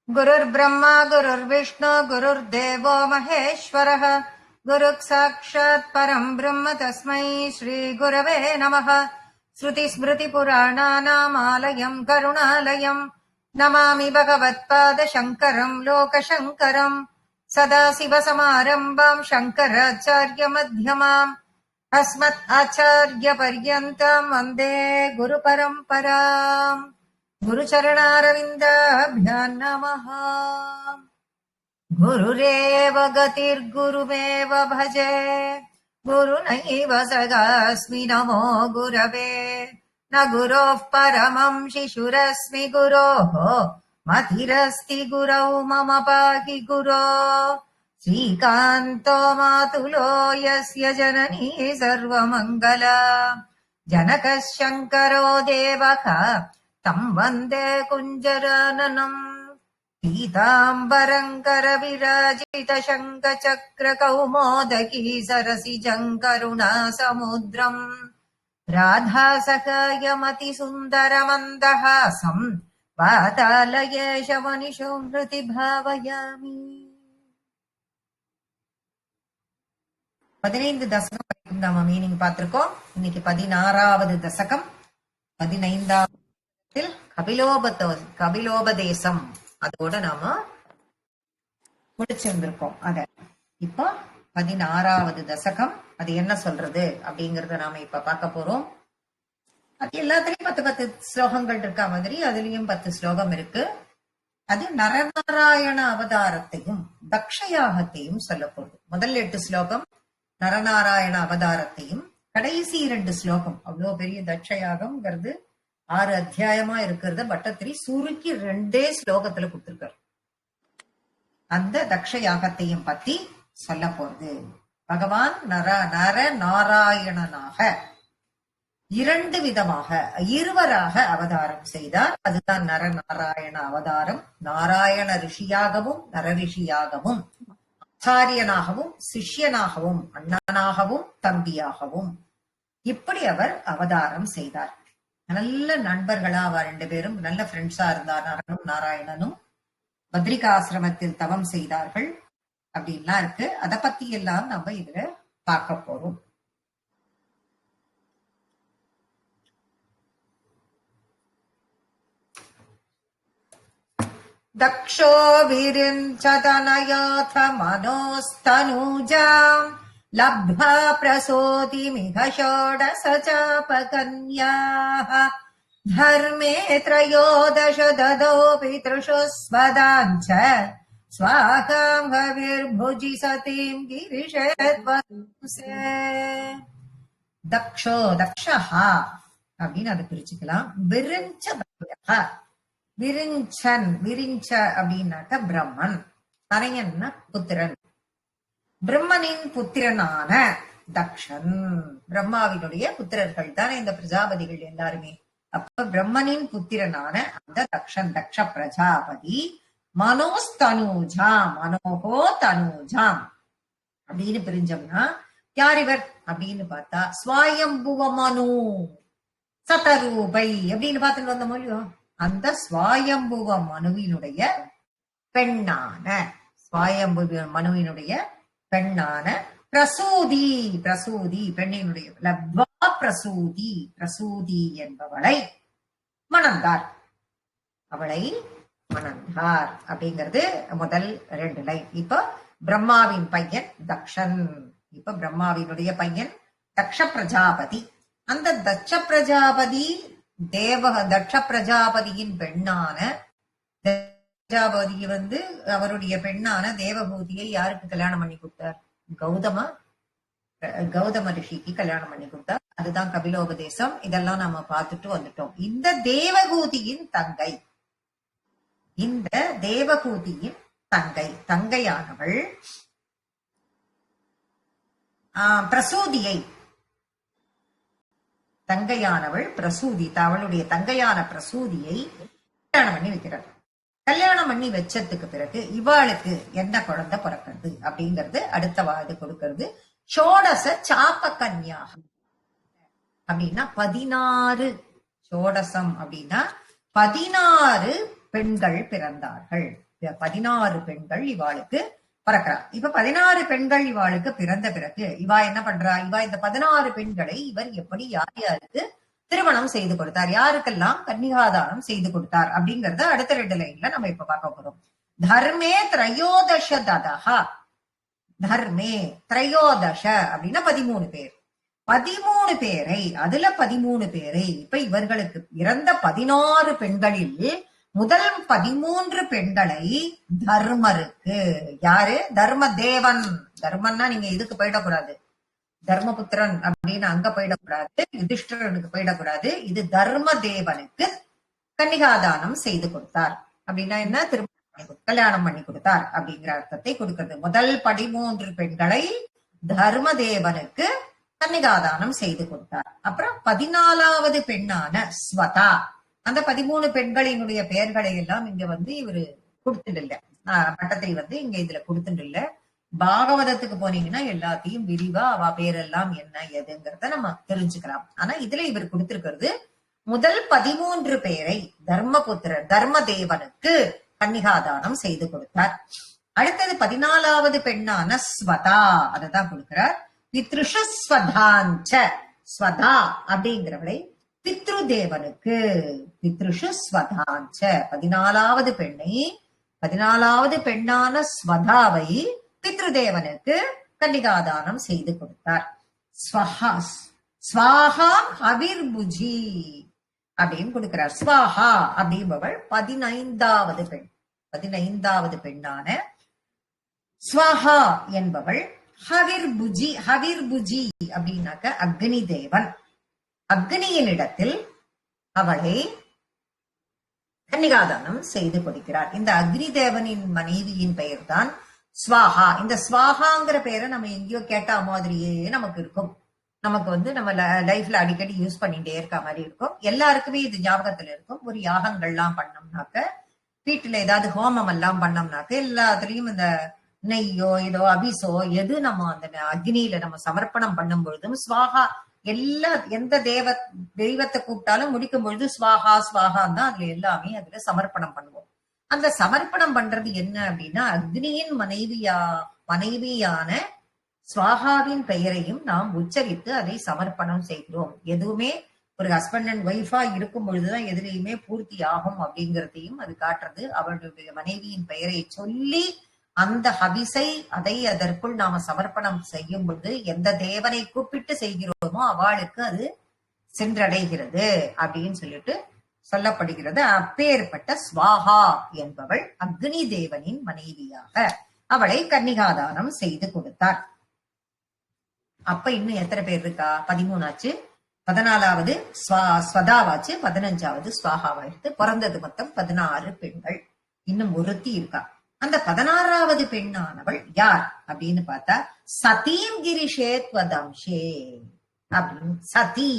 गुरुर्ब्रह्मा गुरुर्विष्णु गुरुर्देवो महेश्वरः गुरुः साक्षात् परम् ब्रह्म तस्मै श्रीगुरवे नमः। श्रुतिस्मृतिपुराणानामालयम् करुणालयम् नमामि भगवत्पादशङ्करम् लोकशङ्करम्। सदाशिवसमारम्भाम् शङ्कराचार्यमध्यमाम् अस्मत् आचार्यपर्यन्ताम् वन्दे गुरुपरम्पराम्। गुरुचरणारविन्दाभ्याम् नमः। गुरुरेव गतिर्गुरुमेव भजे गुरुनैव सगास्मि नमो गुरवे। न गुरोः परमम् शिशुरस्मि गुरोः मतिरस्ति गुरौ मम पाहि गुरो। श्रीकान्तो मातुलो यस्य जननी सर्वमङ्गला जनकः शङ्करो देवः तम् वन्दे कुञ्जराननम्। पीताम्बरम् करविराजितशङ्खचक्रकौमोदकी सरसिजम् करुणासमुद्रम् राधासखायमतिसुन्दरमन्दहासम् वातालयेशमनिशो हृदि भावयामि। 15 தசகம் வரைக்கும் நாம மீனிங் பார்த்திருக்கோம். இன்னைக்கு 16வது தசகம் 15வது கபிலோபதேசம் அதோட நாம முடிச்சிருந்திருக்கோம். அத இப்போ 16வது தசகம் அது என்ன சொல்றது அப்படிங்கறத நாம இப்ப பார்க்க போறோம். அது எல்லாத்துலயும் 10 ஸ்லோகங்கள் இருக்கா மாதிரி அதுலயும் 10 ஸ்லோகம் இருக்கு. அது நரநாராயண அவதாரத்தையும் தக்ஷயாகத்தையும் சொல்ல போகுது. முதல் 8 ஸ்லோகம் நரநாராயண அவதாரத்தையும், கடைசி 2 ஸ்லோகம் அவ்வளவு பெரிய தட்சயாகம்ங்கிறது 6 அத்தியாயமா இருக்கிறத பட்டத்திரி சுருக்கி 2 ஸ்லோகத்துல கொடுத்திருக்காரு. அந்த தக்ஷயாகத்தையும் பத்தி சொல்ல போறது. பகவான் நர நாராயணனாக 2 விதமாக இருவராக அவதாரம் செய்தார். அதுதான் நரநாராயண அவதாரம். நாராயண ரிஷியாகவும் நர ரிஷியாகவும், ஆச்சாரியனாகவும் சிஷ்யனாகவும், அண்ணனாகவும் தம்பியாகவும் இப்படி அவர் அவதாரம் செய்தார். நல்ல நண்பர்களா அவ 2 பேரும் நல்ல ஃப்ரெண்ட்ஸா இருந்தார். நரனும் நாராயணனும் பத்ரிகாசிரமத்தில் தவம் செய்தார்கள் அப்படின்லாம் இருக்கு. அதை பத்தி எல்லாம் நம்ம இதுல பார்க்க போறோம். தக்ஷோ விரிஞ்சதனயாத மனோஸ்தனூஜாம் லப்த்வா பிரசோதிமிக ஷோடசசாபகன்யாः धर्मे 13 ददौ पितृषु स्वदाञ्च स्वाहां हविर्भुजि सतीं गिरिशेद्वंसे. தக்ஷோ தக்ஷஹா அப்படின்னு அதை பிரிச்சுக்கலாம். விரிஞ்ச விரிஞ்சன் விரிஞ்ச அப்படின்னாக்க பிரம்மன், நரையன்னா புத்திரன். பிரம்மனின் புத்திரனான தக்ஷன், பிரம்மாவினுடைய புத்திரர்கள் தானே இந்த பிரஜாபதிகள் எல்லாருமே. அப்ப பிரம்மனின் புத்திரனான அந்த தக்ஷன், தக்ஷ பிரஜாபதி மனோஸ்தனூஜாம், மனோகோ தனூஜாம் அப்படின்னு பிரிஞ்சோம்னா யார் இவர் அப்படின்னு பார்த்தா ஸ்வயம்புவ மனு சதரூபை அப்படின்னு பார்த்துட்டு வந்த மொழியும் அந்த ஸ்வயம்புவ மனுவினுடைய பெண்ணான, ஸ்வயம்புவ மனுவினுடைய பெண்ணான பிரசூதி, பிரசூதி பெண்ணினுடைய லப்த்வா பிரசூதி, பிரசூதி என்பவளை மணந்தார். அவளை மணந்தார் அப்படிங்கிறது முதல் 2 லைன். இப்ப பிரம்மாவின் பையன் தக்ஷன், இப்ப பிரம்மாவினுடைய பையன் தக்ஷ பிரஜாபதி. அந்த தட்ச பிரஜாபதி தட்ச பிரஜாபதியின் பெண்ணான பிரஜாபதி அவருடைய பெண்ணான தேவகூதியை யாருக்கு கல்யாணம் பண்ணி கொடுத்தார்? கௌதம ரிஷிக்கு கல்யாணம் பண்ணி கொடுத்தார். அதுதான் கபிலோபதேசம். இதெல்லாம் நாம பார்த்துட்டு வந்துட்டோம். இந்த தேவகூதியின் தங்கை, இந்த தேவகூதியின் தங்கையானவள் பிரசூதியை, தங்கையானவள் பிரசூதி, அவளுடைய தங்கையான பிரசூதியை கல்யாணம் பண்ணி வைக்கிறார். கல்யாணம் பண்ணி வச்சதுக்கு பிறகு இவாளுக்கு என்ன குழந்தை பிறக்கிறது அப்படிங்கறது அடுத்த வாது கொடுக்கிறது. ஷோடச சாப கன்யாக அப்படின்னா 16 ஷோடசம் அப்படின்னா 16 பெண்கள் பிறந்தார்கள். 16 பெண்கள் இவாளுக்கு பிறக்கிறா. இப்ப 16 பெண்கள் இவாளுக்கு பிறந்த பிறகு இவா என்ன பண்றா? இவா இந்த 16 பெண்களை இவர் எப்படி யார் யாருக்கு திருமணம் செய்து கொடுத்தார், யாருக்கெல்லாம் கன்னிகாதானம் செய்து கொடுத்தார் அப்படிங்கறத அடுத்த 2 லைன்ல நம்ம இப்ப பார்க்க போறோம். தர்மே திரையோதச ததஹா. தர்மே திரையோதச அப்படின்னா 13 பேர். 13 பேரை, அதுல 13 பேரை இப்ப இவர்களுக்கு இறந்த 16 பெண்களில் முதல் 13 பெண்களை தர்மருக்கு, யாரு? தர்ம தேவன். தர்மன்னா நீங்க இதுக்கு போயிடக்கூடாது, தர்மபுத்திரன் அப்படின்னு அங்க போயிடக்கூடாது, யுதிஷ்டரனுக்கு போயிடக்கூடாது. இது தர்ம தேவனுக்கு கன்னிகாதானம் செய்து கொடுத்தார் அப்படின்னா என்ன? திருமணம் கல்யாணம் பண்ணி கொடுத்தார் அப்படிங்கிற அர்த்தத்தை கொடுக்கிறது. முதல் 13 பெண்களை தர்ம தேவனுக்கு கன்னிகாதானம் செய்து கொடுத்தார். அப்புறம் 14வது பெண்ணான ஸ்வதா, அந்த 13 பெண்களினுடைய பெயர்களை எல்லாம் இங்க இவரு கொடுத்துட்டு இல்ல, பட்டத்திரி இங்க இதுல கொடுத்துட்டு இல்ல. பாகவதத்துக்கு போனீங்கன்னா எல்லாத்தையும் விரிவா அவ பேரெல்லாம் என்ன எதுங்கிறத நம்ம தெரிஞ்சுக்கலாம். ஆனா இதுல இவர் கொடுத்திருக்கிறது முதல் 13 பேரை தர்மபுத்திரர் தர்மதேவனுக்கு கன்னிகாதானம் செய்து கொடுத்தார். அடுத்தது 14வது பெண்ணான ஸ்வதா, அததான் கொடுக்கிறார். பித்ருஷ ஸ்வதாஞ்ச, ஸ்வதா அப்படிங்கிறவளை பித்ருதேவனுக்கு, பித்ருஷ ஸ்வதாஞ்ச 14வது பெண்ணை, 14வது பெண்ணான ஸ்வதாவை பித்ருதேவனுக்கு கன்னிகாதானம் செய்து கொடுத்தார். ஸ்வாஹா ஹவிர்புஜி அப்படின்னு கொடுக்கிறார். ஸ்வாஹா அப்படின்பவள் 15வது பெண். 15வது பெண்ணான ஸ்வாஹா என்பவள் ஹவிர்புஜி. ஹவிர்புஜி அப்படின்னாக்க அக்னி தேவன். அக்னியினிடத்தில் அவளை கன்னிகாதானம் செய்து கொடுக்கிறார். இந்த அக்னி தேவனின் மனைவியின் பெயர் தான் ஸ்வாஹா. இந்த ஸ்வாஹாங்கிற பெயரை நம்ம எங்கேயோ கேட்ட மாதிரியே நமக்கு இருக்கும். நமக்கு நம்ம லைஃப்ல அடிக்கடி யூஸ் பண்ணிட்டே இருக்க மாதிரி இருக்கும். எல்லாருக்குமே இது ஞாபகத்துல இருக்கும். ஒரு யாகங்கள்லாம் பண்ணோம்னாக்க, வீட்டுல ஏதாவது ஹோமம் எல்லாம் பண்ணோம்னாக்க, எல்லாத்துலயும் இந்த நெய்யோ ஏதோ அபிசோ எது நம்ம அந்த அக்னியில நம்ம சமர்ப்பணம் பண்ணும் பொழுதும் ஸ்வாஹா, எந்த தெய்வத்தை கூப்பிட்டாலும் முடிக்கும் பொழுது ஸ்வாஹா ஸ்வாஹான் தான் அதுல எல்லாமே அதுல சமர்ப்பணம் பண்ணுவோம். அந்த சமர்ப்பணம் பண்றது என்ன அப்படின்னா, அக்னியின் மனைவியான ஸ்வாஹாவின் பெயரையும் நாம் உச்சரித்து அதை சமர்ப்பணம் செய்கிறோம். எதுவுமே ஒரு ஹஸ்பண்ட் அண்ட் ஒய்ஃபா இருக்கும் பொழுதுதான் எதிரையுமே பூர்த்தி ஆகும் அப்படிங்கிறதையும் அது காட்டுறது. அவளுடைய மனைவியின் பெயரை சொல்லி அந்த ஹவிசை அதற்குள் நாம சமர்ப்பணம் செய்யும் பொழுது எந்த தேவனை கூப்பிட்டு செய்கிறோமோ அவளுக்கு அது சென்றடைகிறது அப்படின்னு சொல்லிட்டு சொல்லப்படுகிறது. அப்பேற்பட்ட ஸ்வாஹா என்பவள் அக்னி தேவனின் மனைவியாக அவளை கன்னிகாதானம் செய்து கொடுத்தார். அப்ப இன்னும் எத்தனை பேர் இருக்கா? 13 ஆச்சு, 14வது ஸ்வதாவாச்சு, 15வது ஸ்வாஹாவாச்சு. பிறந்தது மொத்தம் 16 பெண்கள். இன்னும் ஒருத்தி இருக்கா. அந்த 16வது பெண்ணானவள் யார் அப்படின்னு பார்த்தா சதீம் கிரிஷேத்வதம்ஷே அப்படின்னு. சதி,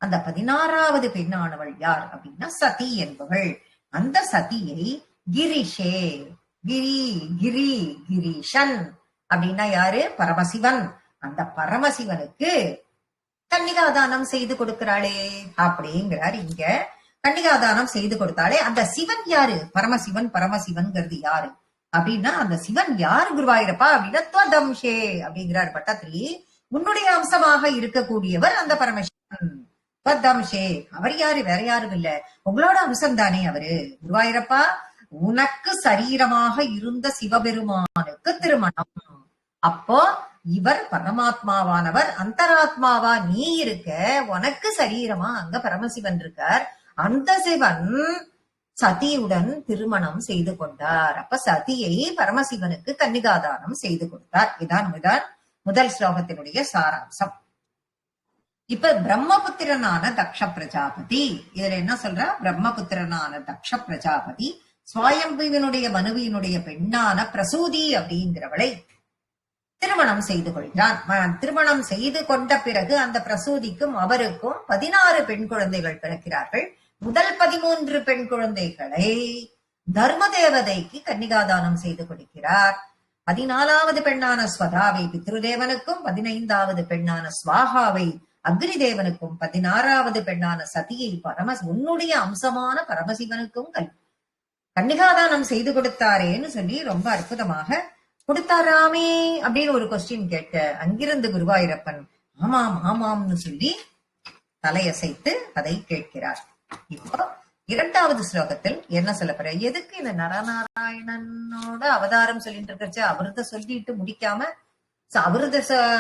அந்த 16வது பெண்ணானவள் யார் அப்படின்னா சதி என்பவள். அந்த சதியை கிரிஷே, கிரீஷன் அப்படின்னா யாரு? பரமசிவன். அந்த பரமசிவனுக்கு கன்னிகாதானம் செய்து கொடுக்கிறாளே அப்படிங்கிறார். இங்க கன்னிகாதானம் செய்து கொடுத்தாலே அந்த சிவன் யாரு? பரமசிவன். பரமசிவன்கிறது யாரு அப்படின்னா அந்த சிவன் யாரு குருவாயிரப்பா அப்படின்னா துவதம்ஷே அப்படிங்கிறார் பட்டத்திரி. உன்னுடைய அம்சமாக இருக்கக்கூடியவர் அந்த பரமசிவன் துவதம்ஷே. அவர் யாரு? வேற யாரும் இல்ல, உங்களோட அம்சம் தானே அவரு. குருவாயிரப்பா, உனக்கு சரீரமாக இருந்த சிவபெருமானுக்கு திருமணம். அப்போ இவர் பரமாத்மாவானவர், அந்தராத்மாவா நீ இருக்க, உனக்கு சரீரமா அங்க பரமசிவன் இருக்கார். அந்த சிவன் சதியுடன் திருமணம் செய்து கொண்டார். அப்ப சதியை பரமசிவனுக்கு கன்னிகாதானம் செய்து கொடுத்தார். இதான் முதல் ஸ்லோகத்தினுடைய சாராம்சம். இப்ப பிரம்மபுத்திரனான தக்ஷ பிரஜாபதி, இதுல என்ன சொல்றா? பிரம்மபுத்திரனான தக்ஷ பிரஜாபதி ஸ்வயம்புவினுடைய மனுவியினுடைய பெண்ணான பிரசூதி அப்படிங்கிறவளை திருமணம் செய்து கொள்கிறான். திருமணம் செய்து கொண்ட பிறகு அந்த பிரசூதிக்கும் அவருக்கும் 16 பெண் குழந்தைகள் பிறக்கிறார்கள். முதல் 13 பெண் குழந்தைகளை தர்ம தேவதைக்கு கன்னிகாதானம் செய்து கொடுக்கிறார். 14வது பெண்ணான ஸ்வதாவை பித்ருதேவனுக்கும், 15வது பெண்ணான ஸ்வாஹாவை அக்னி தேவனுக்கும், 16வது பெண்ணான சதியை உன்னுடைய அம்சமான பரமசிவனுக்கும் கன்னிகாதானம் செய்து கொடுத்தாரேன்னு சொல்லி ரொம்ப அற்புதமாக கொடுத்தாராமே அப்படின்னு ஒரு கொஸ்டின் கேட்க அங்கிருந்து குருவாயூரப்பன் ஆமாம் ஆமாம்னு சொல்லி தலையசைத்து அதை கேட்கிறார். இப்போ இரண்டாவது ஸ்லோகத்தில் என்ன சொல்ல போற, எதுக்கு இந்த நரநாராயணனோட அவதாரம் சொல்லிட்டு இருக்கச்சு அவரத சொல்லிட்டு முடிக்காம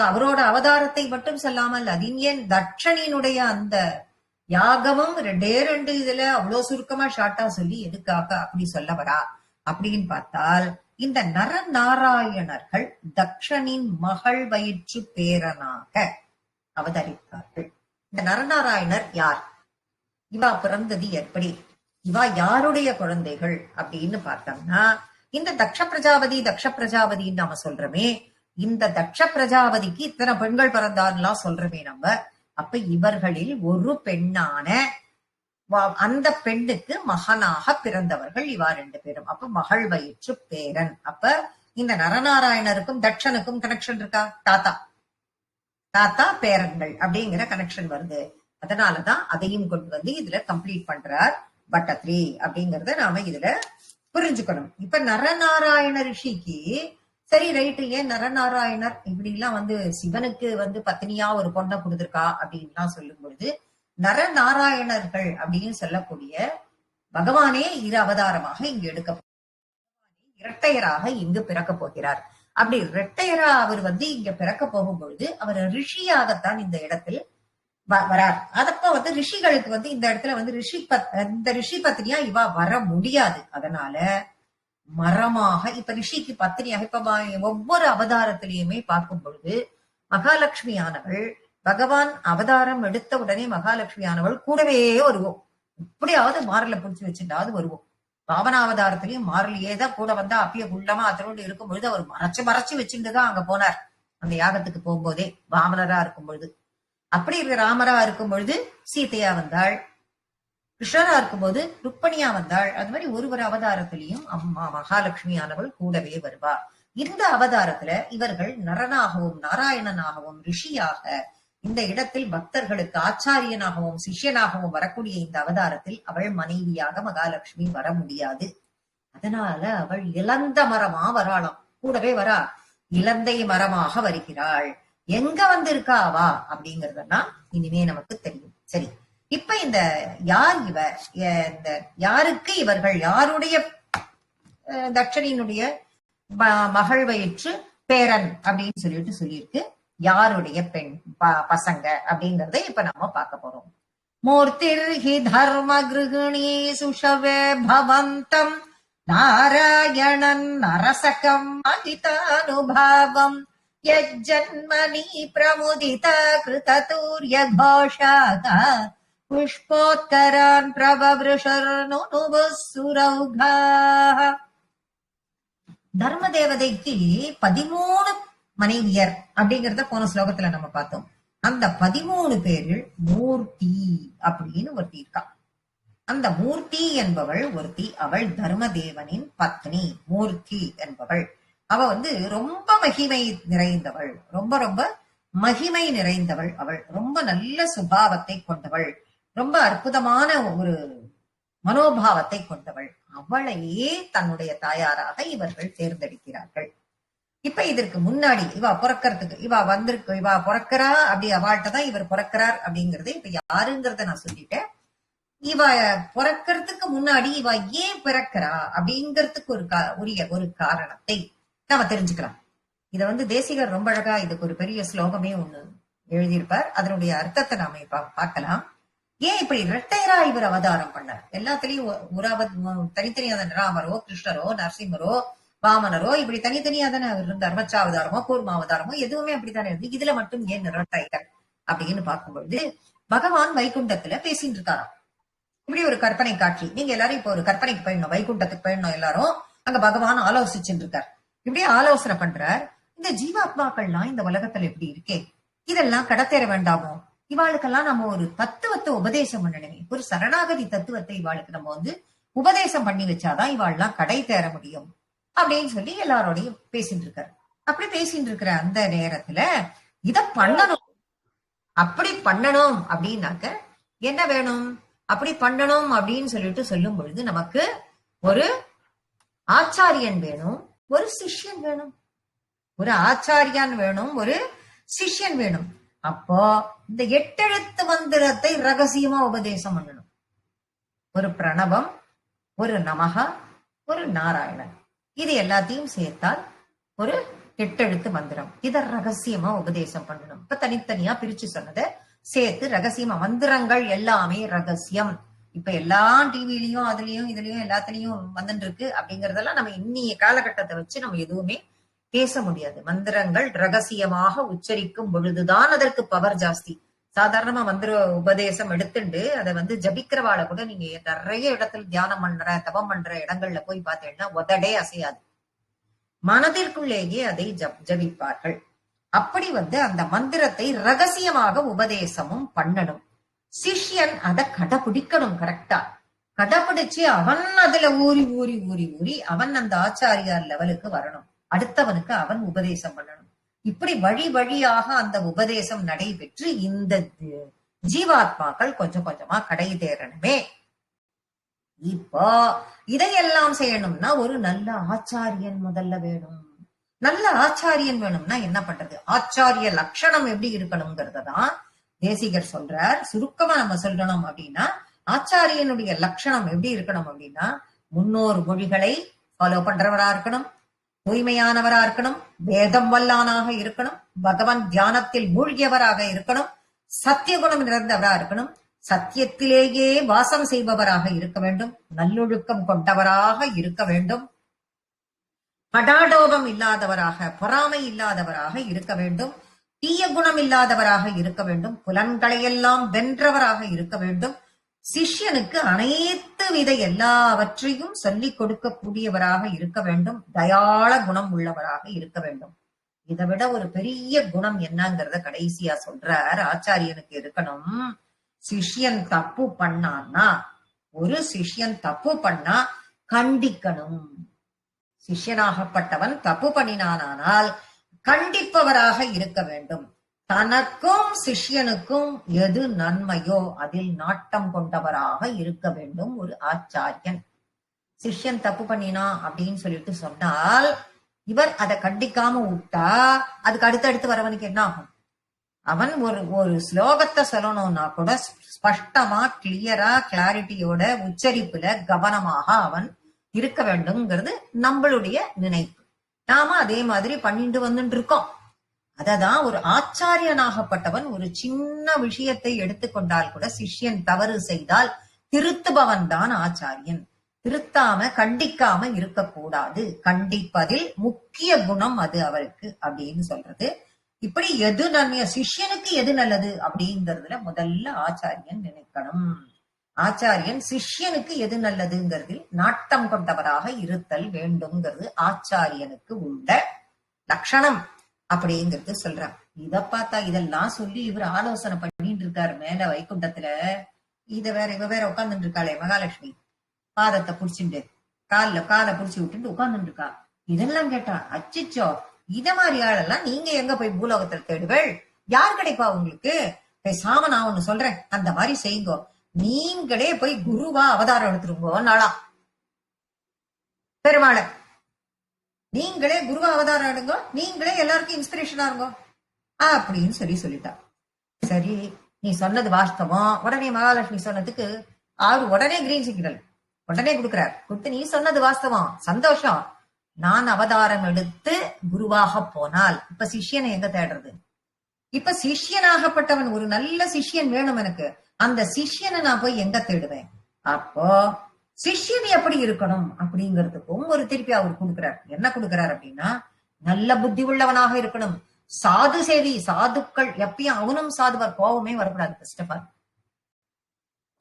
அவரோட அவதாரத்தை மட்டும் சொல்லாமல் அதின் ஏன் தட்சணியினுடைய அந்த யாகமும் ரெண்டு இதுல அவ்வளவு சுருக்கமா ஷார்ட்டா சொல்லி எதுக்காக அப்படி சொல்ல வரா அப்படின்னு பார்த்தால், இந்த நரநாராயணர்கள் தக்ஷனின் மகள் வயிற்று பேரனாக அவதரித்தார்கள். இந்த நரநாராயணர் யார், இவா பிறந்தது எப்படி, இவா யாருடைய குழந்தைகள் அப்படின்னு பார்த்தோம்னா, இந்த தக்ஷ பிரஜாபதின்னு நாம சொல்றோமே, இந்த தக்ஷ பிரஜாபதிக்கு இத்தனை பெண்கள் பிறந்தான்லாம் சொல்றோமே நம்ம. அப்ப இவர்களில் ஒரு பெண்ணான அந்த பெண்ணுக்கு மகனாக பிறந்தவர்கள் இவா 2 பேரும். அப்ப மகள் வயிற்று பேரன். அப்ப இந்த நரநாராயணருக்கும் தட்சனுக்கும் கனெக்ஷன் இருக்கா? தாத்தா பேரன்கள் அப்படிங்கிற கனெக்ஷன் வருது. அதனாலதான் அதையும் கொண்டு வந்து இதுல கம்ப்ளீட் பண்றார் பட்டத்ரி அப்படிங்கறத நாம இதுல புரிஞ்சுக்கணும். இப்ப நரநாராயண ரிஷிக்கு சரி ரைட்டு, ஏன் நரநாராயணர் இப்படி எல்லாம் வந்து சிவனுக்கு வந்து பத்னியா ஒரு பொண்ணை கொடுத்திருக்கா அப்படின்லாம் சொல்லும் பொழுது, நரநாராயணர்கள் அப்படின்னு சொல்லக்கூடிய பகவானே 2 அவதாரமாக இங்கு எடுக்க இரட்டையராக இங்கு பிறக்க போகிறார். அப்படி இரட்டையரா அவர் வந்து இங்க பிறக்க போகும் பொழுது அவர் ரிஷியாகத்தான் இந்த இடத்தில் வரார். அதப்ப வந்து ரிஷிகளுக்கு வந்து இந்த இடத்துல வந்து ரிஷி பத்னியா இவா வர முடியாது. அதனால மரமாக இப்ப ரிஷிக்கு பத்தினியாக இப்ப ஒவ்வொரு அவதாரத்திலையுமே பார்க்கும் பொழுது மகாலட்சுமியானவள் பகவான் அவதாரம் எடுத்த உடனே மகாலட்சுமியானவள் கூடவே வருவோம். எப்படியாவது மாறல பிடிச்சு வச்சுட்டாவது வருவோம். பாவனாவதாரத்திலையும் மாறலையேதான் கூட வந்தா அப்பயே குள்ளமா அதனோடு இருக்கும் பொழுது அவர் மறைச்சு வச்சுட்டுதான் அங்க போனார். அந்த யாகத்துக்கு போகும்போதே வாமனரா இருக்கும் பொழுது, அப்படி இருக்கிற ராமரா இருக்கும் பொழுது சீதையா வந்தாள், கிருஷ்ணரா இருக்கும்போது ருக்மணியா வந்தாள். அது மாதிரி ஒரு அவதாரத்திலையும் அம்மா மகாலட்சுமியானவள் கூடவே வருவா. இந்த அவதாரத்துல இவர்கள் நரனாகவும் நாராயணனாகவும் ரிஷியாக இந்த இடத்தில் பக்தர்களுக்கு ஆச்சாரியனாகவும் சிஷ்யனாகவும் வரக்கூடிய இந்த அவதாரத்தில் அவள் மனைவியாக மகாலட்சுமி வர முடியாது. அதனால அவள் இளந்த மரமா வராளாம், கூடவே வரா, இளந்தை மரமாக வருகிறாள். எங்க வந்திருக்கா அவா அப்படிங்கறதெல்லாம் இனிமே நமக்கு தெரியும். சரி, இப்ப இந்த யார் இந்த யாருக்கு இவர்கள் யாருடைய தட்சணியினுடைய மகள் வயிற்று பேரன் அப்படின்னு சொல்லியிருக்கு. யாருடைய பெண் பசங்க அப்படிங்கறத இப்ப நம்ம பார்க்க போறோம். மூர்த்திர் ஹி தர்ம கிருகிணி சுஷவே பவந்தம் நாராயணன் நரசகம் மகிதானுபாவம் யஜ்ஜன்மனி பிரமுதித கிருததூர்ய கோஷாக புஷ்போத்கரான் பிரபவ்ருஷர்னுபுசுரௌகா. தர்ம தேவதைக்கு 13 மனைவியர் அப்படிங்கறத போன ஸ்லோகத்துல நம்ம பார்த்தோம். அந்த 13 பேரில் மூர்த்தி அப்படின்னு ஒருத்தி இருக்கா. அந்த மூர்த்தி என்பவள் ஒருத்தி, அவள் தர்மதேவனின் பத்னி. மூர்த்தி என்பவள் அவ வந்து ரொம்ப மகிமை நிறைந்தவள், ரொம்ப ரொம்ப மகிமை நிறைந்தவள். அவள் ரொம்ப நல்ல சுபாவத்தை கொண்டவள், ரொம்ப அற்புதமான ஒரு மனோபாவத்தை கொண்டவள். அவளையே தன்னுடைய தாயாராக இவர்கள் தேர்ந்தெடுக்கிறார்கள். இப்ப இதற்கு முன்னாடி இவா பிறக்கிறா அப்படி அவள்கிட்ட தான் இவர் பிறக்கிறார் அப்படிங்கறது இப்ப யாருங்கிறத நான் சொல்லிட்டேன். இவ பிறக்கிறதுக்கு முன்னாடி இவ ஏன் பிறக்கிறா அப்படிங்கறதுக்கு ஒரு காரணத்தை நாம தெரிஞ்சுக்கலாம். இத வந்து தேசிகர் ரொம்ப அழகா இதுக்கு ஒரு பெரிய ஸ்லோகமே ஒண்ணு எழுதியிருப்பார். அதனுடைய அர்த்தத்தை நாம இப்ப பார்க்கலாம். ஏன் இப்படி இரட்டையரா இவர் அவதாரம் பண்ணார்? எல்லாத்திலையும் தனித்தனியா ராமரோ கிருஷ்ணரோ நரசிம்மரோ வாமனரோ இப்படி தனித்தனியா தானே அவர் இருந்தார். மச்சாவதாரமோ கூர்மாவதாரமோ எதுவுமே அப்படித்தானே இருந்து, இதுல மட்டும் ஏன் இரட்டையர் அப்படின்னு பார்க்கும்பொழுது பகவான் வைகுண்டத்துல பேசிட்டு இருக்காராம். இப்படி ஒரு கற்பனை காட்சி. நீங்க எல்லாரும் இப்ப ஒரு கற்பனைக்கு போயிடணும், வைகுண்டத்துக்கு போயிடணும். எல்லாரும் அங்க பகவான் ஆலோசிச்சுட்டு இருக்கார். இப்படியே ஆலோசனை பண்றார். இந்த ஜீவாத்மாக்கள்லாம் இந்த உலகத்துல எப்படி இருக்கே, இதெல்லாம் கடத்தேற வேண்டாமோ? இவாளுக்கெல்லாம் நம்ம ஒரு தத்துவத்தை உபதேசம் பண்ணணுமே, ஒரு சரணாகதி தத்துவத்தை இவாளுக்கு நம்ம வந்து உபதேசம் பண்ணி வச்சாதான் இவாள்லாம் கடை தேர முடியும் அப்படின்னு சொல்லி எல்லாரோடையும் பேசிட்டு இருக்காரு. அப்படி பேசிட்டு இருக்கிற அந்த நேரத்துல இத பண்ணணும், அப்படி பண்ணணும் அப்படின்னாக்க என்ன வேணும்? அப்படி பண்ணணும் அப்படின்னு சொல்லிட்டு சொல்லும் பொழுது நமக்கு ஒரு ஆச்சாரியன் வேணும், ஒரு சிஷ்யன் வேணும். ஒரு ஆச்சாரியன் வேணும், ஒரு சிஷ்யன் வேணும். அப்போ இந்த 8 எழுத்து மந்திரத்தை ரகசியமா உபதேசம் பண்ணணும். ஒரு பிரணவம், ஒரு நமக, ஒரு நாராயணன், இது எல்லாத்தையும் சேர்த்தால் ஒரு 8 எழுத்து மந்திரம். இத ரகசியமா உபதேசம் பண்ணணும். இப்ப தனித்தனியா பிரிச்சு சொன்னதை சேர்த்து ரகசியமா, மந்திரங்கள் எல்லாமே ரகசியம். இப்ப எல்லா டிவிலையும் அதுலயும் இதுலயும் எல்லாத்துலயும் வந்துட்டு இருக்கு அப்படிங்கறதெல்லாம் நம்ம இன்னைய காலகட்டத்தை வச்சு நம்ம எதுவுமே பேச முடியாது. மந்திரங்கள் ரகசியமாக உச்சரிக்கும் பொழுதுதான் அதற்கு பவர் ஜாஸ்தி. சாதாரணமா மந்திர உபதேசம் எடுத்துட்டு அதை ஜபிக்கிறவாளை கூட நீங்க நிறைய இடத்துல தியானம் பண்ற தவம் பண்ற இடங்கள்ல போய் பார்த்தீங்கன்னா உதடே அசையாது. மனதிற்குள்ளேயே அதை ஜபிப்பார்கள். அப்படி அந்த மந்திரத்தை ரகசியமாக உபதேசமும் பண்ணணும். சிஷ்யன் அதை கடைபிடிக்கணும். கரெக்டா கடைபிடிச்சு அவன் அதுல ஊறி ஊறி ஊறி ஊறி அவன் அந்த ஆச்சாரியார் லெவலுக்கு வரணும். அடுத்தவனுக்கு அவன் உபதேசம் பண்ணணும். இப்படி வழி வழியாக அந்த உபதேசம் நடைபெற்று இந்த ஜீவாத்மாக்கள் கொஞ்சம் கொஞ்சமா கடை தேரணுமே. இப்போ இதையெல்லாம் செய்யணும்னா ஒரு நல்ல ஆச்சாரியன் முதல்ல வேணும். நல்ல ஆச்சாரியன் வேணும்னா என்ன பண்றது? ஆச்சாரிய லட்சணம் எப்படி இருக்கணும்ங்கிறதான் தேசிகர் சொல்றார். சுருக்கமா நம்ம சொல்லணும் அப்படின்னா, ஆச்சாரியனுடைய லட்சணம் எப்படி இருக்கணும் அப்படின்னா, முன்னோர் மொழிகளை ஃபாலோ பண்றவரா இருக்கணும், தூய்மையானவரா இருக்கணும், வேதம் வல்லானாக இருக்கணும், பகவான் தியானத்தில் மூழ்கியவராக இருக்கணும், சத்தியகுணம் நிறைந்தவரா இருக்கணும், சத்தியத்திலேயே வாசம் செய்பவராக இருக்க வேண்டும், நல்லொழுக்கம் கொண்டவராக இருக்க வேண்டும், படாடோபம் இல்லாதவராக, பொறாமை இல்லாதவராக இருக்க வேண்டும், தீய குணம் இல்லாதவராக இருக்க வேண்டும், புலன்களையெல்லாம் வென்றவராக இருக்க வேண்டும், சிஷ்யனுக்கு அனைத்து வித எல்லாவற்றையும் சொல்லிக் கொடுக்கக்கூடியவராக இருக்க வேண்டும், தயாள குணம் உள்ளவராக இருக்க வேண்டும். இதை விட ஒரு பெரிய குணம் என்னங்கிறத கடைசியா சொல்றார். ஆச்சாரியனுக்கு இருக்கணும். சிஷ்யன் தப்பு பண்ணான்னா, ஒரு சிஷ்யன் தப்பு பண்ணா கண்டிக்கணும். சிஷ்யனாகப்பட்டவன் தப்பு பண்ணினானால் கண்டிப்பவராக இருக்க வேண்டும். தனக்கும் சிஷ்யனுக்கும் எது நன்மையோ அதில் நாட்டம் கொண்டவராக இருக்க வேண்டும் ஒரு ஆச்சாரியன். சிஷ்யன் தப்பு பண்ணினா அப்படின்னு சொல்லிட்டு சொன்னால் இவர் அதை கண்டிக்காம விட்டா அதுக்கு அடுத்தடுத்து வரவனுக்கு என்ன ஆகும்? அவன் ஒரு ஸ்லோகத்தை சொல்லணும்னா கூட ஸ்பஷ்டமா கிளியரா கிளாரிட்டியோட உச்சரிப்புல கவனமாக அவன் இருக்க வேண்டும்ங்கிறது நம்மளுடைய நினைப்பு. நாம அதே மாதிரி பண்ணிட்டு வந்துட்டு இருக்கோம். அததான் ஒரு ஆச்சாரியனாகப்பட்டவன் ஒரு சின்ன விஷயத்தை எடுத்துக்கொண்டால் கூட சிஷ்யன் தவறு செய்தால் திருத்துபவன் தான் ஆச்சாரியன். திருத்தாம கண்டிக்காம இருக்கக்கூடாது. கண்டிப்பதில் முக்கிய குணம் அது அவருக்கு அப்படின்னு சொல்றது. இப்படி எது நன்மைய சிஷ்யனுக்கு எது நல்லது அப்படிங்கறதுல முதல்ல ஆச்சாரியன் நினைக்கணும். ஆச்சாரியன் சிஷ்யனுக்கு எது நல்லதுங்கிறதில் நாட்டம் கொண்டவராக இருத்தல் வேண்டும்ங்கிறது ஆச்சாரியனுக்கு உள்ள லட்சணம் அப்படிங்கிறது சொல்றாங்க. இத பார்த்தா இதெல்லாம் சொல்லி இவர் ஆலோசனை பண்ணிட்டு இருக்காரு மேல வைகுண்டத்துல. இவ வேற உட்கார்ந்துட்டு இருக்காளே மகாலட்சுமி, பாதத்தை புடிச்சுட்டு காலை புடிச்சு விட்டுட்டு உட்கார்ந்துட்டு இருக்கா. இதெல்லாம் கேட்டா அச்சிச்சோ, இத மாதிரி ஆளெல்லாம் நீங்க எங்க போய் பூலோகத்துல தேடுகள்? யார் கிடைப்பா உங்களுக்கு? பேசாம நான் ஒண்ணு சொல்றேன், அந்த மாதிரி செய்யுங்கோ. நீங்களே போய் குருவா அவதாரம் எடுத்துருங்கோ. நாளா பெருமாள நீங்களே குருவா அவதாரம் எடுங்கோ, நீங்களே எல்லாருக்கும் இன்ஸ்பிரேஷனா இருங்கோ அப்படின்னு சொல்லிட்டா. சரி, நீ சொன்னது வாஸ்தவம். உடனே மகாலட்சுமி சொன்னதுக்கு அவரு உடனே கிரீன் சிக்னல் உடனே கொடுக்கிறார். கொடுத்து நீ சொன்னது வாஸ்தவம், சந்தோஷம். நான் அவதாரம் எடுத்து குருவாக போனால் இப்ப சிஷ்யனை எங்க தேடுறது? இப்ப சிஷ்யனாகப்பட்டவன் ஒரு நல்ல சிஷ்யன் வேணும் எனக்கு. அந்த சிஷ்யனை நான் போய் எங்க தேடுவேன்? அப்போ சிஷ்யன் எப்படி இருக்கணும் அப்படிங்கிறதுக்கும் ஒரு திருப்பி அவர் கொடுக்கிறார். என்ன கொடுக்கிறார் அப்படின்னா, நல்ல புத்தி உள்ளவனாக இருக்கணும். சாது சேவி, சாதுக்கள் எப்பயும் அவனும் சாதுவார். கோபமே வரக்கூடாது. ஃபர்ஸ்ட் ஆஃப் ஆல்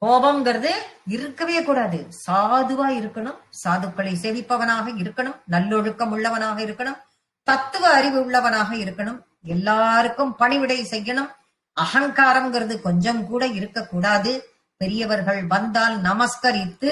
கோபம்ங்கிறது இருக்கவே கூடாது. சாதுவா இருக்கணும், சாதுக்களை சேவிப்பவனாக இருக்கணும், நல்லொழுக்கம் உள்ளவனாக இருக்கணும், தத்துவ அறிவு உள்ளவனாக இருக்கணும், எல்லாருக்கும் பணிவிடை செய்யணும். அகங்காரம்ங்கிறது கொஞ்சம் கூட இருக்கக்கூடாது. பெரியவர்கள் வந்தால் நமஸ்கரித்து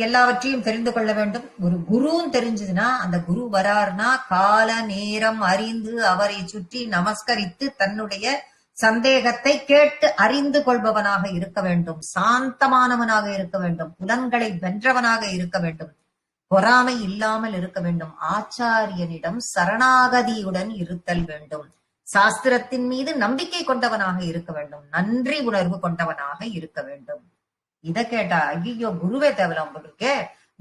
எல்லாவற்றையும் தெரிந்து கொள்ள வேண்டும். ஒரு குருன்னு தெரிஞ்சதுன்னா, அந்த குரு வராருன்னா கால நேரம் அறிந்து அவரை சுற்றி நமஸ்கரித்து தன்னுடைய சந்தேகத்தை கேட்டு அறிந்து கொள்பவனாக இருக்க வேண்டும், சாந்தமானவனாக இருக்க வேண்டும், புலன்களை வென்றவனாக இருக்க வேண்டும், பொறாமை இல்லாமல் இருக்க வேண்டும், ஆச்சாரியனிடம் சரணாகதியுடன் இருத்தல் வேண்டும், சாஸ்திரத்தின் மீது நம்பிக்கை கொண்டவனாக இருக்க வேண்டும், நன்றி உணர்வு கொண்டவனாக இருக்க வேண்டும். இத கேட்டா ஐயோ குருவே தேவல உங்களுக்கு,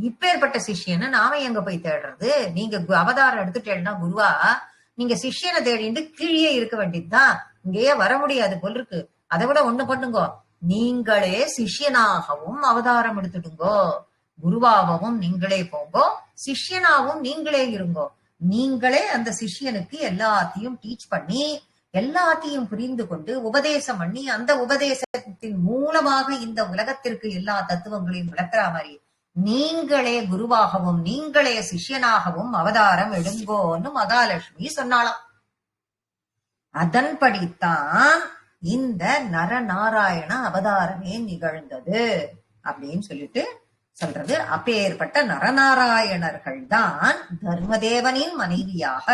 இப்பேற்பட்ட சிஷ்யனை நாம எங்க போய் தேடுறது? நீங்க அவதாரம் எடுத்துட்டேன்னா குருவா, நீங்க சிஷ்யனை தேடிட்டு கீழே இருக்க வேண்டியதுதான், இங்கேயே வர முடியாது போல் இருக்கு. அதை விட ஒண்ணு பண்ணுங்கோ, நீங்களே சிஷ்யனாகவும் அவதாரம் எடுத்துடுங்கோ, குருவாகவும் நீங்களே போங்கோ, சிஷ்யனாகவும் நீங்களே இருங்கோ. நீங்களே அந்த சிஷ்யனுக்கு எல்லாத்தையும் டீச் பண்ணி எல்லாத்தையும் புரிந்து கொண்டு உபதேசம் பண்ணி அந்த உபதேசத்தின் மூலமாக இந்த உலகத்திற்கு எல்லா தத்துவங்களையும் விளக்குற மாதிரி நீங்களே குருவாகவும் நீங்களே சிஷ்யனாகவும் அவதாரம் எடுங்கோன்னு மகாலட்சுமி சொன்னாலாம். அதன்படித்தான் இந்த நரநாராயண அவதாரமே நிகழ்ந்தது அப்படின்னு சொல்லிட்டு சொல்றது. அப்பேற்பட்ட நரநாராயணர்கள் தான் தர்மதேவனின் மனைவியாக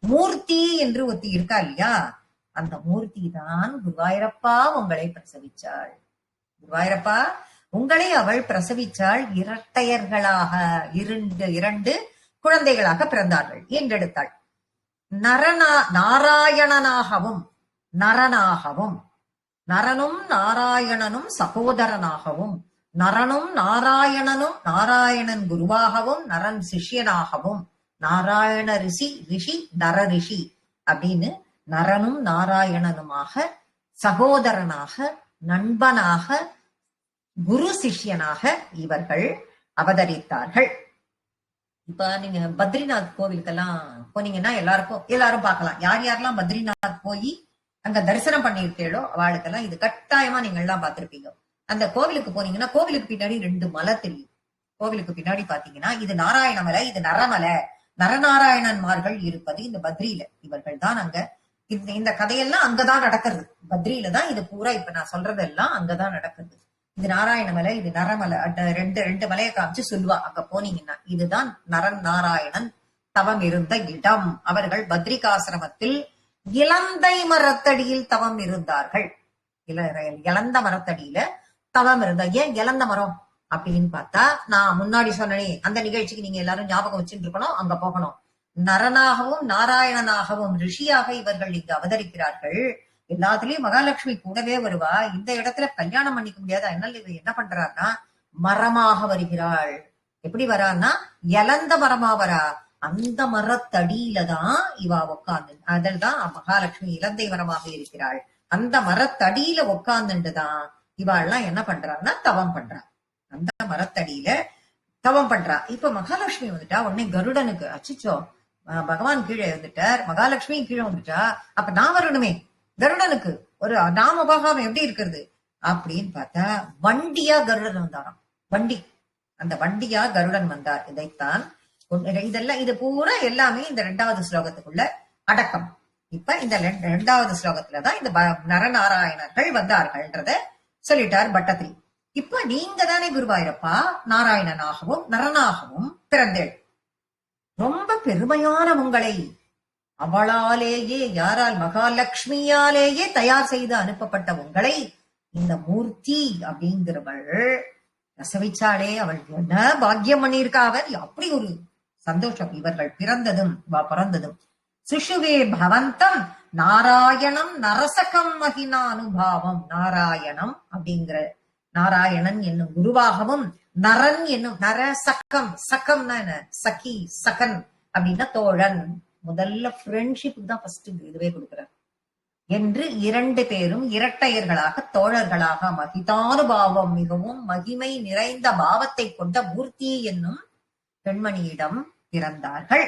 மூர்த்தி என்று ஒத்தி இருக்கா இல்லையா, அந்த மூர்த்தி தான் குருவாயூரப்பா உங்களை பிரசவிச்சாள். குருவாயூரப்பா உங்களை அவள் பிரசவிச்சாள். இரட்டையர்களாக இரண்டு குழந்தைகளாக பிறந்தார்கள் என்றெடுத்தாள். நாராயணனாகவும் நரனாகவும், நரனும் நாராயணனும் சகோதரனாகவும், நரனும் நாராயணனும் நாராயணன் குருவாகவும் நரன் சிஷ்யனாகவும், நாராயண ரிஷி நர ரிஷி அப்படின்னு நரனும் நாராயணனுமாக சகோதரனாக நண்பனாக குரு சிஷ்யனாக இவர்கள் அவதரித்தார்கள். இப்ப நீங்க பத்ரிநாத் கோவிலுக்கெல்லாம் போனீங்கன்னா எல்லாரும் பார்க்கலாம். யார் யாரெல்லாம் பத்ரிநாத் போய் அங்க தரிசனம் பண்ணியிருக்கீங்களோ அவளுக்கெல்லாம் இது கட்டாயமா நீங்க எல்லாம் பார்த்திருப்பீங்க. அந்த கோவிலுக்கு போனீங்கன்னா கோவிலுக்கு பின்னாடி 2 மலை தெரியும். கோவிலுக்கு பின்னாடி பாத்தீங்கன்னா இது நாராயண மலை, இது நரமலை. நரநாராயணன்மார்கள் இருப்பது இந்த பத்ரியில. இவர்கள் தான் அங்க இந்த கதையெல்லாம் அங்கதான் நடக்கிறது. பத்ரியில தான் இது பூரா இப்ப நான் சொல்றதெல்லாம் அங்கதான் நடக்குது. இது நாராயண மலை, இது நரமலை. ரெண்டு மலையை காமிச்சு சொல்லுவா. அங்க போனீங்கன்னா இதுதான் நரன் நாராயணன் தவம் இருந்த இடம். அவர்கள் பத்ரிகாசிரமத்தில் இலந்தை மரத்தடியில் தவம் இருந்தார்கள். இளந்த மரத்தடியில தவம் இருந்தா. ஏன் இலந்த மரம் அப்படின்னு பார்த்தா, நான் முன்னாடி சொன்னனே அந்த நிகழ்ச்சிக்கு நீங்க எல்லாரும் ஞாபகம் வச்சுட்டு இருக்கணும், அங்க போகணும். நரனாகவும் நாராயணனாகவும் ரிஷியாக இவர்கள் இங்கு அவதரிக்கிறார்கள். எல்லாத்துலயும் மகாலட்சுமி கூடவே வருவா. இந்த இடத்துல கல்யாணம் பண்ணிக்க முடியாது, அதனால இவ என்ன பண்றாருன்னா மரமாக வருகிறாள். எப்படி வரான்னா இலந்த மரமா வரா. அந்த மரத்தடியில தான் இவ உட்கார்ந்து, அதில் தான் மகாலட்சுமி இலந்தை மரமாக இருக்கிறாள். அந்த மரத்தடியில உட்கார்ந்துட்டுதான் இவாள்லாம் என்ன பண்றான்னா தவம் பண்றா. அந்த மரத்தடியில தவம் பண்றா. இப்ப மகாலட்சுமி வந்துட்டா உடனே கருடனுக்கு அச்சிச்சோ பகவான் கீழே வந்துட்டார், மகாலட்சுமி கீழே வந்துட்டா, அப்ப நான் வரணுமே. கருடனுக்கு ஒரு நாமபாகம் எப்படி இருக்கிறது அப்படின்னு பார்த்தா வண்டியா கருடன் வந்தாராம். வண்டி, அந்த வண்டியா கருடன் வந்தார். இதைத்தான் இதெல்லாம் இது பூரா எல்லாமே இந்த 2வது ஸ்லோகத்துக்குள்ள அடக்கம். இப்ப இந்த 2வது ஸ்லோகத்துலதான் இந்த நரநாராயணர்கள் வந்தார்கள்ன்றத சொல்லிட்டார் பட்டத்திரி. இப்ப நீங்க தானே குருவாயூரப்பா நாராயணனாகவும் நரனாகவும் பிறந்தேள். ரொம்ப பெருமையான உங்களை அவளாலேயே, யாரால், மகாலட்சுமியாலேயே தயார் செய்து அனுப்பப்பட்ட உங்களை இந்த மூர்த்தி அப்படிங்கிறவள் பிரசவிச்சாளே. அவள் என்ன பாக்கியம் பண்ணியிருக்கா. அவர் அப்படி ஒரு சந்தோஷம் இவர்கள் பிறந்ததும் பிறந்ததும். சுஷுவே பவந்தம் நாராயணம் நரசகம் மகினா அனுபாவம். நாராயணம் அப்படிங்கிற நாராயணன் என்னும் குருவாகவும் நரன் என்னும் நரசகம், சகம்னா என்ன, சகி சகன் அப்படின்னா தோழன். முதல்ல ஃப்ரெண்ட்ஷிப் தான் ஃபர்ஸ்ட் இதுவே கொடுக்கிறார் என்று 2 பேரும் இரட்டையர்களாக தோழர்களாக மகிதானுபாவம், மிகவும் மகிமை நிறைந்த பாவத்தை கொண்ட மூர்த்தி என்னும் பெண்மணியிடம் பிறந்தார்கள்.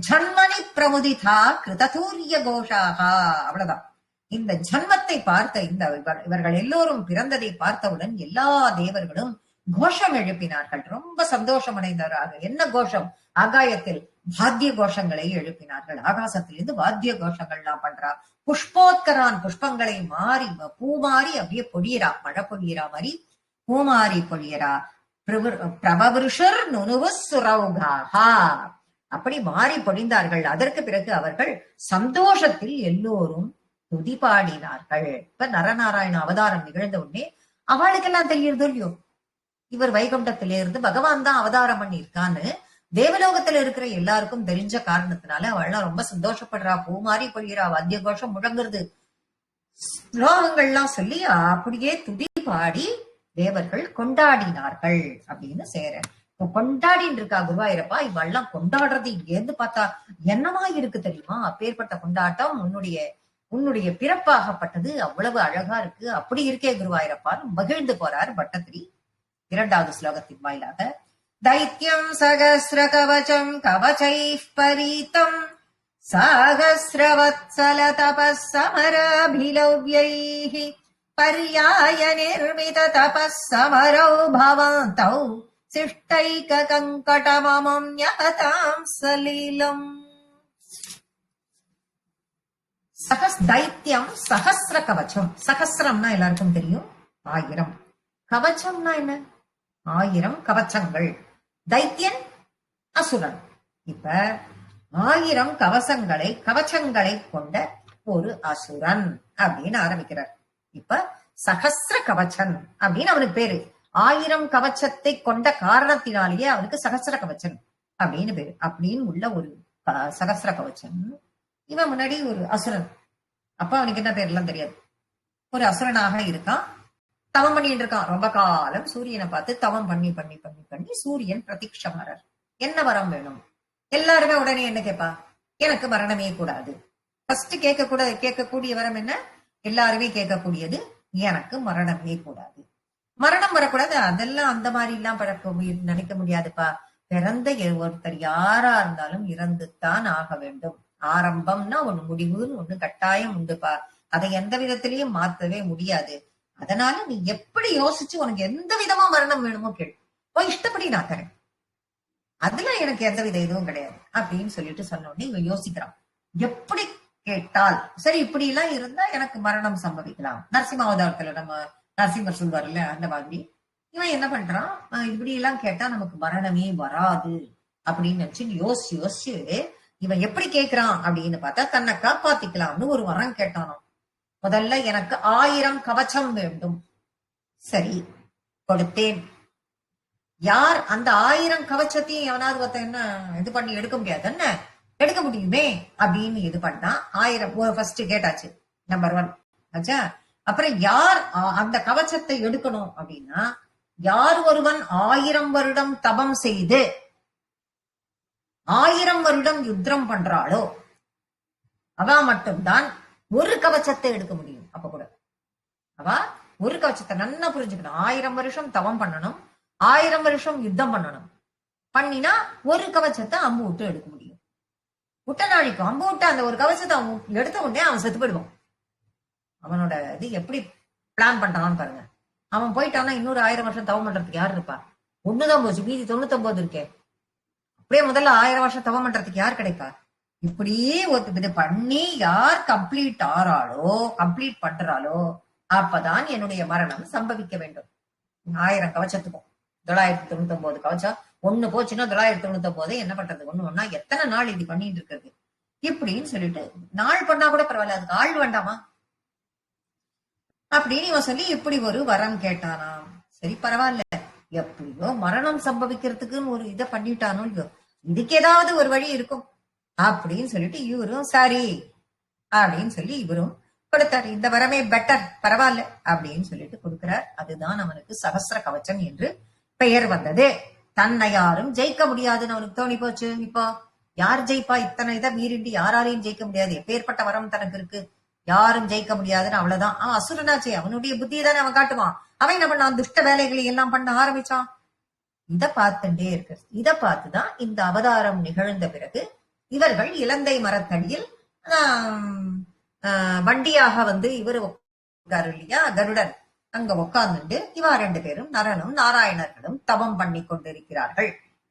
ஜன்மனி பிரமுதிதா கிருததூரிய கோஷாகா. அவ்வளவுதான். இந்த ஜன்மத்தை பார்த்த இவர்கள் எல்லோரும் பிறந்ததை பார்த்தவுடன் எல்லா தேவர்களும் கோஷம் எழுப்பினார்கள். ரொம்ப சந்தோஷம் அடைந்தார்கள். என்ன கோஷம்? ஆகாயத்தில் வாத்திய கோஷங்களை எழுப்பினார்கள். ஆகாசத்திலிருந்து வாத்திய கோஷங்கள்லாம் பண்றா. புஷ்போத்கரான், புஷ்பங்களை மாறி பூமாறி அப்படியே பொழியரா, மழை பொழியரா மாதிரி பூமாறி பொழியரா. பிரபவிருஷர் நுணுவு சுரௌகாஹா. அப்படி மாறி பொழிந்தார்கள். அதற்கு பிறகு அவர்கள் சந்தோஷத்தில் எல்லோரும் துதிபாடினார்கள். இப்ப நரநாராயண அவதாரம் நிகழ்ந்த உடனே அவளுக்கெல்லாம் தெரியுறதோ இல்லையோ, இவர் வைகுண்டத்தில இருந்து பகவான் தான் அவதாரம் பண்ணி இருக்கான்னு தேவலோகத்துல இருக்கிற எல்லாருக்கும் தெரிஞ்ச காரணத்தினால அவள்லாம் ரொம்ப சந்தோஷப்படுறா, பூமாரி பொழிகிறா, வாத்திய கோஷம் முழங்குறது, ஸ்லோகங்கள்லாம் சொல்லி அப்படியே துதி பாடி தேவர்கள் கொண்டாடினார்கள் அப்படின்னு சேரன். இப்போ கொண்டாடின்னு இருக்கா குருவாயிரப்பா. இவெல்லாம் கொண்டாடுறது இங்கேருந்து பார்த்தா என்னமா இருக்கு தெரியுமா? அப்பேற்பட்ட கொண்டாட்டம் உன்னுடைய பிறப்பாகப்பட்டது அவ்வளவு அழகா இருக்கு. அப்படி இருக்கே குருவாயிரப்பான்னு மகிழ்ந்து போறார் பட்டத்திரி. இரண்டாவது ஸ்லோகத்தின் வாயிலாக தைத்யம் சகஸ்ர கவசம் கவசைஃப் பரீதம் சாகஸ்ரவத்சல தபஸ்ஸமராபிலவ்யைஹி பர்யாய நிர்மித தபஸ்ஸமரௌ பவந்தௌ சிஷ்டைக கங்கடமமம் யஹதாம் சலீலம். தைத்தியம் சகஸ்ர கவச்சம். சகஸ்ரம்னா எல்லாருக்கும் தெரியும் 1000. கவச்சம்னா என்ன? 1000 கவச்சங்கள். தைத்தியன் அசுரன். இப்ப 1000 கவச்சங்களை கொண்ட ஒரு அசுரன் அப்படின்னு ஆரம்பிக்கிறார். இப்ப சகஸ்ர கவச்சன் அப்படின்னு அவனுக்கு பேரு. 1000 கவச்சத்தை கொண்ட காரணத்தினாலேயே அவனுக்கு சகஸ்ர கவச்சன் அப்படின்னு பேரு. அப்படின்னு உள்ள ஒரு சகஸ்ர கவச்சன். இவன் முன்னாடி ஒரு அசுரன். அப்ப அவனுக்கு என்ன பேர் எல்லாம் தெரியாது. ஒரு அசுரனாக இருக்கான், தவம் பண்ணிட்டு இருக்கான். ரொம்ப காலம் சூரியனை பார்த்து தவம் பண்ணி பண்ணி பண்ணி பண்ணி சூரியன் பிரதீட்சமாறார். என்ன வரம் வேணும்? எல்லாருமே உடனே என்ன கேட்பா? எனக்கு மரணமே கூடாது. ஃபர்ஸ்ட் கேட்கக்கூடிய வரம் என்ன? எல்லாருமே கேட்கக்கூடியது எனக்கு மரணமே கூடாது. மரணம் வரக்கூடாது. அதெல்லாம் அந்த மாதிரி எல்லாம் நினைக்க முடியாதுப்பா. பிறந்த ஒருத்தர் யாரா இருந்தாலும் இறந்துத்தான் ஆக வேண்டும். ஆரம்பம்னா ஒண்ணு, முடிவுன்னு ஒண்ணு கட்டாயம் உண்டுப்பா. அதை எந்த விதத்திலையும் மாத்தவே முடியாது. அதனால நீ எப்படி யோசிச்சு உனக்கு எந்த விதமா மரணம் வேணுமோ கேள், போய் இஷ்டப்படி நான் தரேன், அதுல எனக்கு எந்த வித இதுவும் கிடையாது அப்படின்னு சொல்லிட்டு சொன்ன உடனே இவன் யோசிக்கிறான். எப்படி கேட்டால் சரி, இப்படி எல்லாம் இருந்தா எனக்கு மரணம் சம்பவிக்கலாம். நரசிம்மாவதாரத்துல நம்ம நரசிம்மர் சொல்வார்ல, அந்த மாதிரி இவன் என்ன பண்றான், இப்படி எல்லாம் கேட்டா நமக்கு மரணமே வராது அப்படின்னு நினைச்சு யோசிச்சு இவன் எப்படி கேட்கிறான் அப்படின்னு பார்த்தா, தன்னை காப்பாத்திக்கலாம்னு ஒரு வரம் கேட்டானோ. முதல்ல எனக்கு 1000 கவச்சம் வேண்டும். சரி, கொடுத்தேன். யார் அந்த 1000 கவச்சத்தையும் எவனாவது ஒருத்த என்ன இது பண்ணி எடுக்க முடியாது, என்ன எடுக்க முடியுமே அப்படின்னு இது பண்ணா 1000 ஃபர்ஸ்ட் கேட்டாச்சு, நம்பர் 1 ஆச்சா. அப்புறம் யார் அந்த கவச்சத்தை எடுக்கணும் அப்படின்னா, யார் ஒருவன் 1000 வருடம் தபம் செய்து 1000 வருடம் யுத்தம் பண்றாளோ அவ மட்டும்தான் ஒரு கவச்சத்தை எடுக்க முடியும். அப்ப கூட அவ ஒரு கவச்சத்தை நல்லா புரிஞ்சுக்கணும். 1000 வருஷம் தவம் பண்ணணும், 1000 வருஷம் யுத்தம் பண்ணணும். பண்ணினா ஒரு கவச்சத்தை அம்பு விட்டு எடுக்க முடியும். விட்ட நாளைக்கும் அம்பு விட்டு அந்த ஒரு கவச்சத்தை அவன் எடுத்த உடனே அவன் செத்து போயிடுவான். அவனோட இது எப்படி பிளான் பண்றான்னு பாருங்க. அவன் போயிட்டான்னா இன்னொரு 1000 வருஷம் தவம் பண்றதுக்கு யாரு இருப்பா? ஒண்ணுதான் போச்சு, மீதி 99 இருக்கே. அப்படியே முதல்ல 1000 வருஷம் தவம் பண்றதுக்கு யார் கிடைப்பா? இப்படியே இது பண்ணி யார் கம்ப்ளீட் பண்றாளோ அப்பதான் என்னுடைய மரணம் சம்பவிக்க வேண்டும். 1000 கவச்சத்துக்கும் 999 கவச்சம் ஒண்ணு போச்சுன்னா 999 என்ன பண்றது? ஒண்ணு எத்தனை நாள் இது பண்ணிட்டு இருக்கிறது இப்படின்னு சொல்லிட்டு, நாள் பண்ணா கூட பரவாயில்ல, அதுக்கு ஆள் வேண்டாமா அப்படின்னு இவன் சொல்லி இப்படி ஒரு வரம் கேட்டானா. சரி பரவாயில்ல, எப்படியோ மரணம் சம்பவிக்கிறதுக்குன்னு ஒரு இதை பண்ணிட்டானோ இல்லையோ, இதுக்கு ஏதாவது ஒரு வழி இருக்கும் அப்படின்னு சொல்லிட்டு இவரும் சரி அப்படின்னு சொல்லி இவரும் கொடுத்தாரு. இந்த வரமே பெட்டர், பரவாயில்ல அப்படின்னு சொல்லிட்டு கொடுக்கிறார். அதுதான் அவனுக்கு சகஸ்ர கவச்சம் என்று பெயர் வந்தது. தன்னை யாரும் ஜெயிக்க முடியாதுன்னு அவனுக்கு தோணி போச்சு. இப்போ யார் ஜெயிப்பா? இத்தனை இதை மீறிண்டு யாராலையும் ஜெயிக்க முடியாது. எப்பேற்பட்ட வரம் தனக்கு இருக்கு, யாரும் ஜெயிக்க முடியாதுன்னு அவ்வளவுதான். அவன் அசுரனாச்சே, அவனுடைய புத்தியை தானே அவன் காட்டுவான். அவன் என்ன பண்ணான்? துஷ்ட வேலைகளை எல்லாம் பண்ண ஆரம்பிச்சான். இதை பார்த்துட்டே இருக்கு. இதை பார்த்துதான் இந்த அவதாரம் நிகழ்ந்த பிறகு இவர்கள் இலந்தை மரத்தடியில் வண்டியாக வந்து இவர் உட்காரு இல்லையா, கருடன், அங்க உட்கார்ந்துட்டு இவா 2 பேரும் நரனும் நாராயணர்களும் தவம் பண்ணி கொண்டிருக்கிறார்கள்.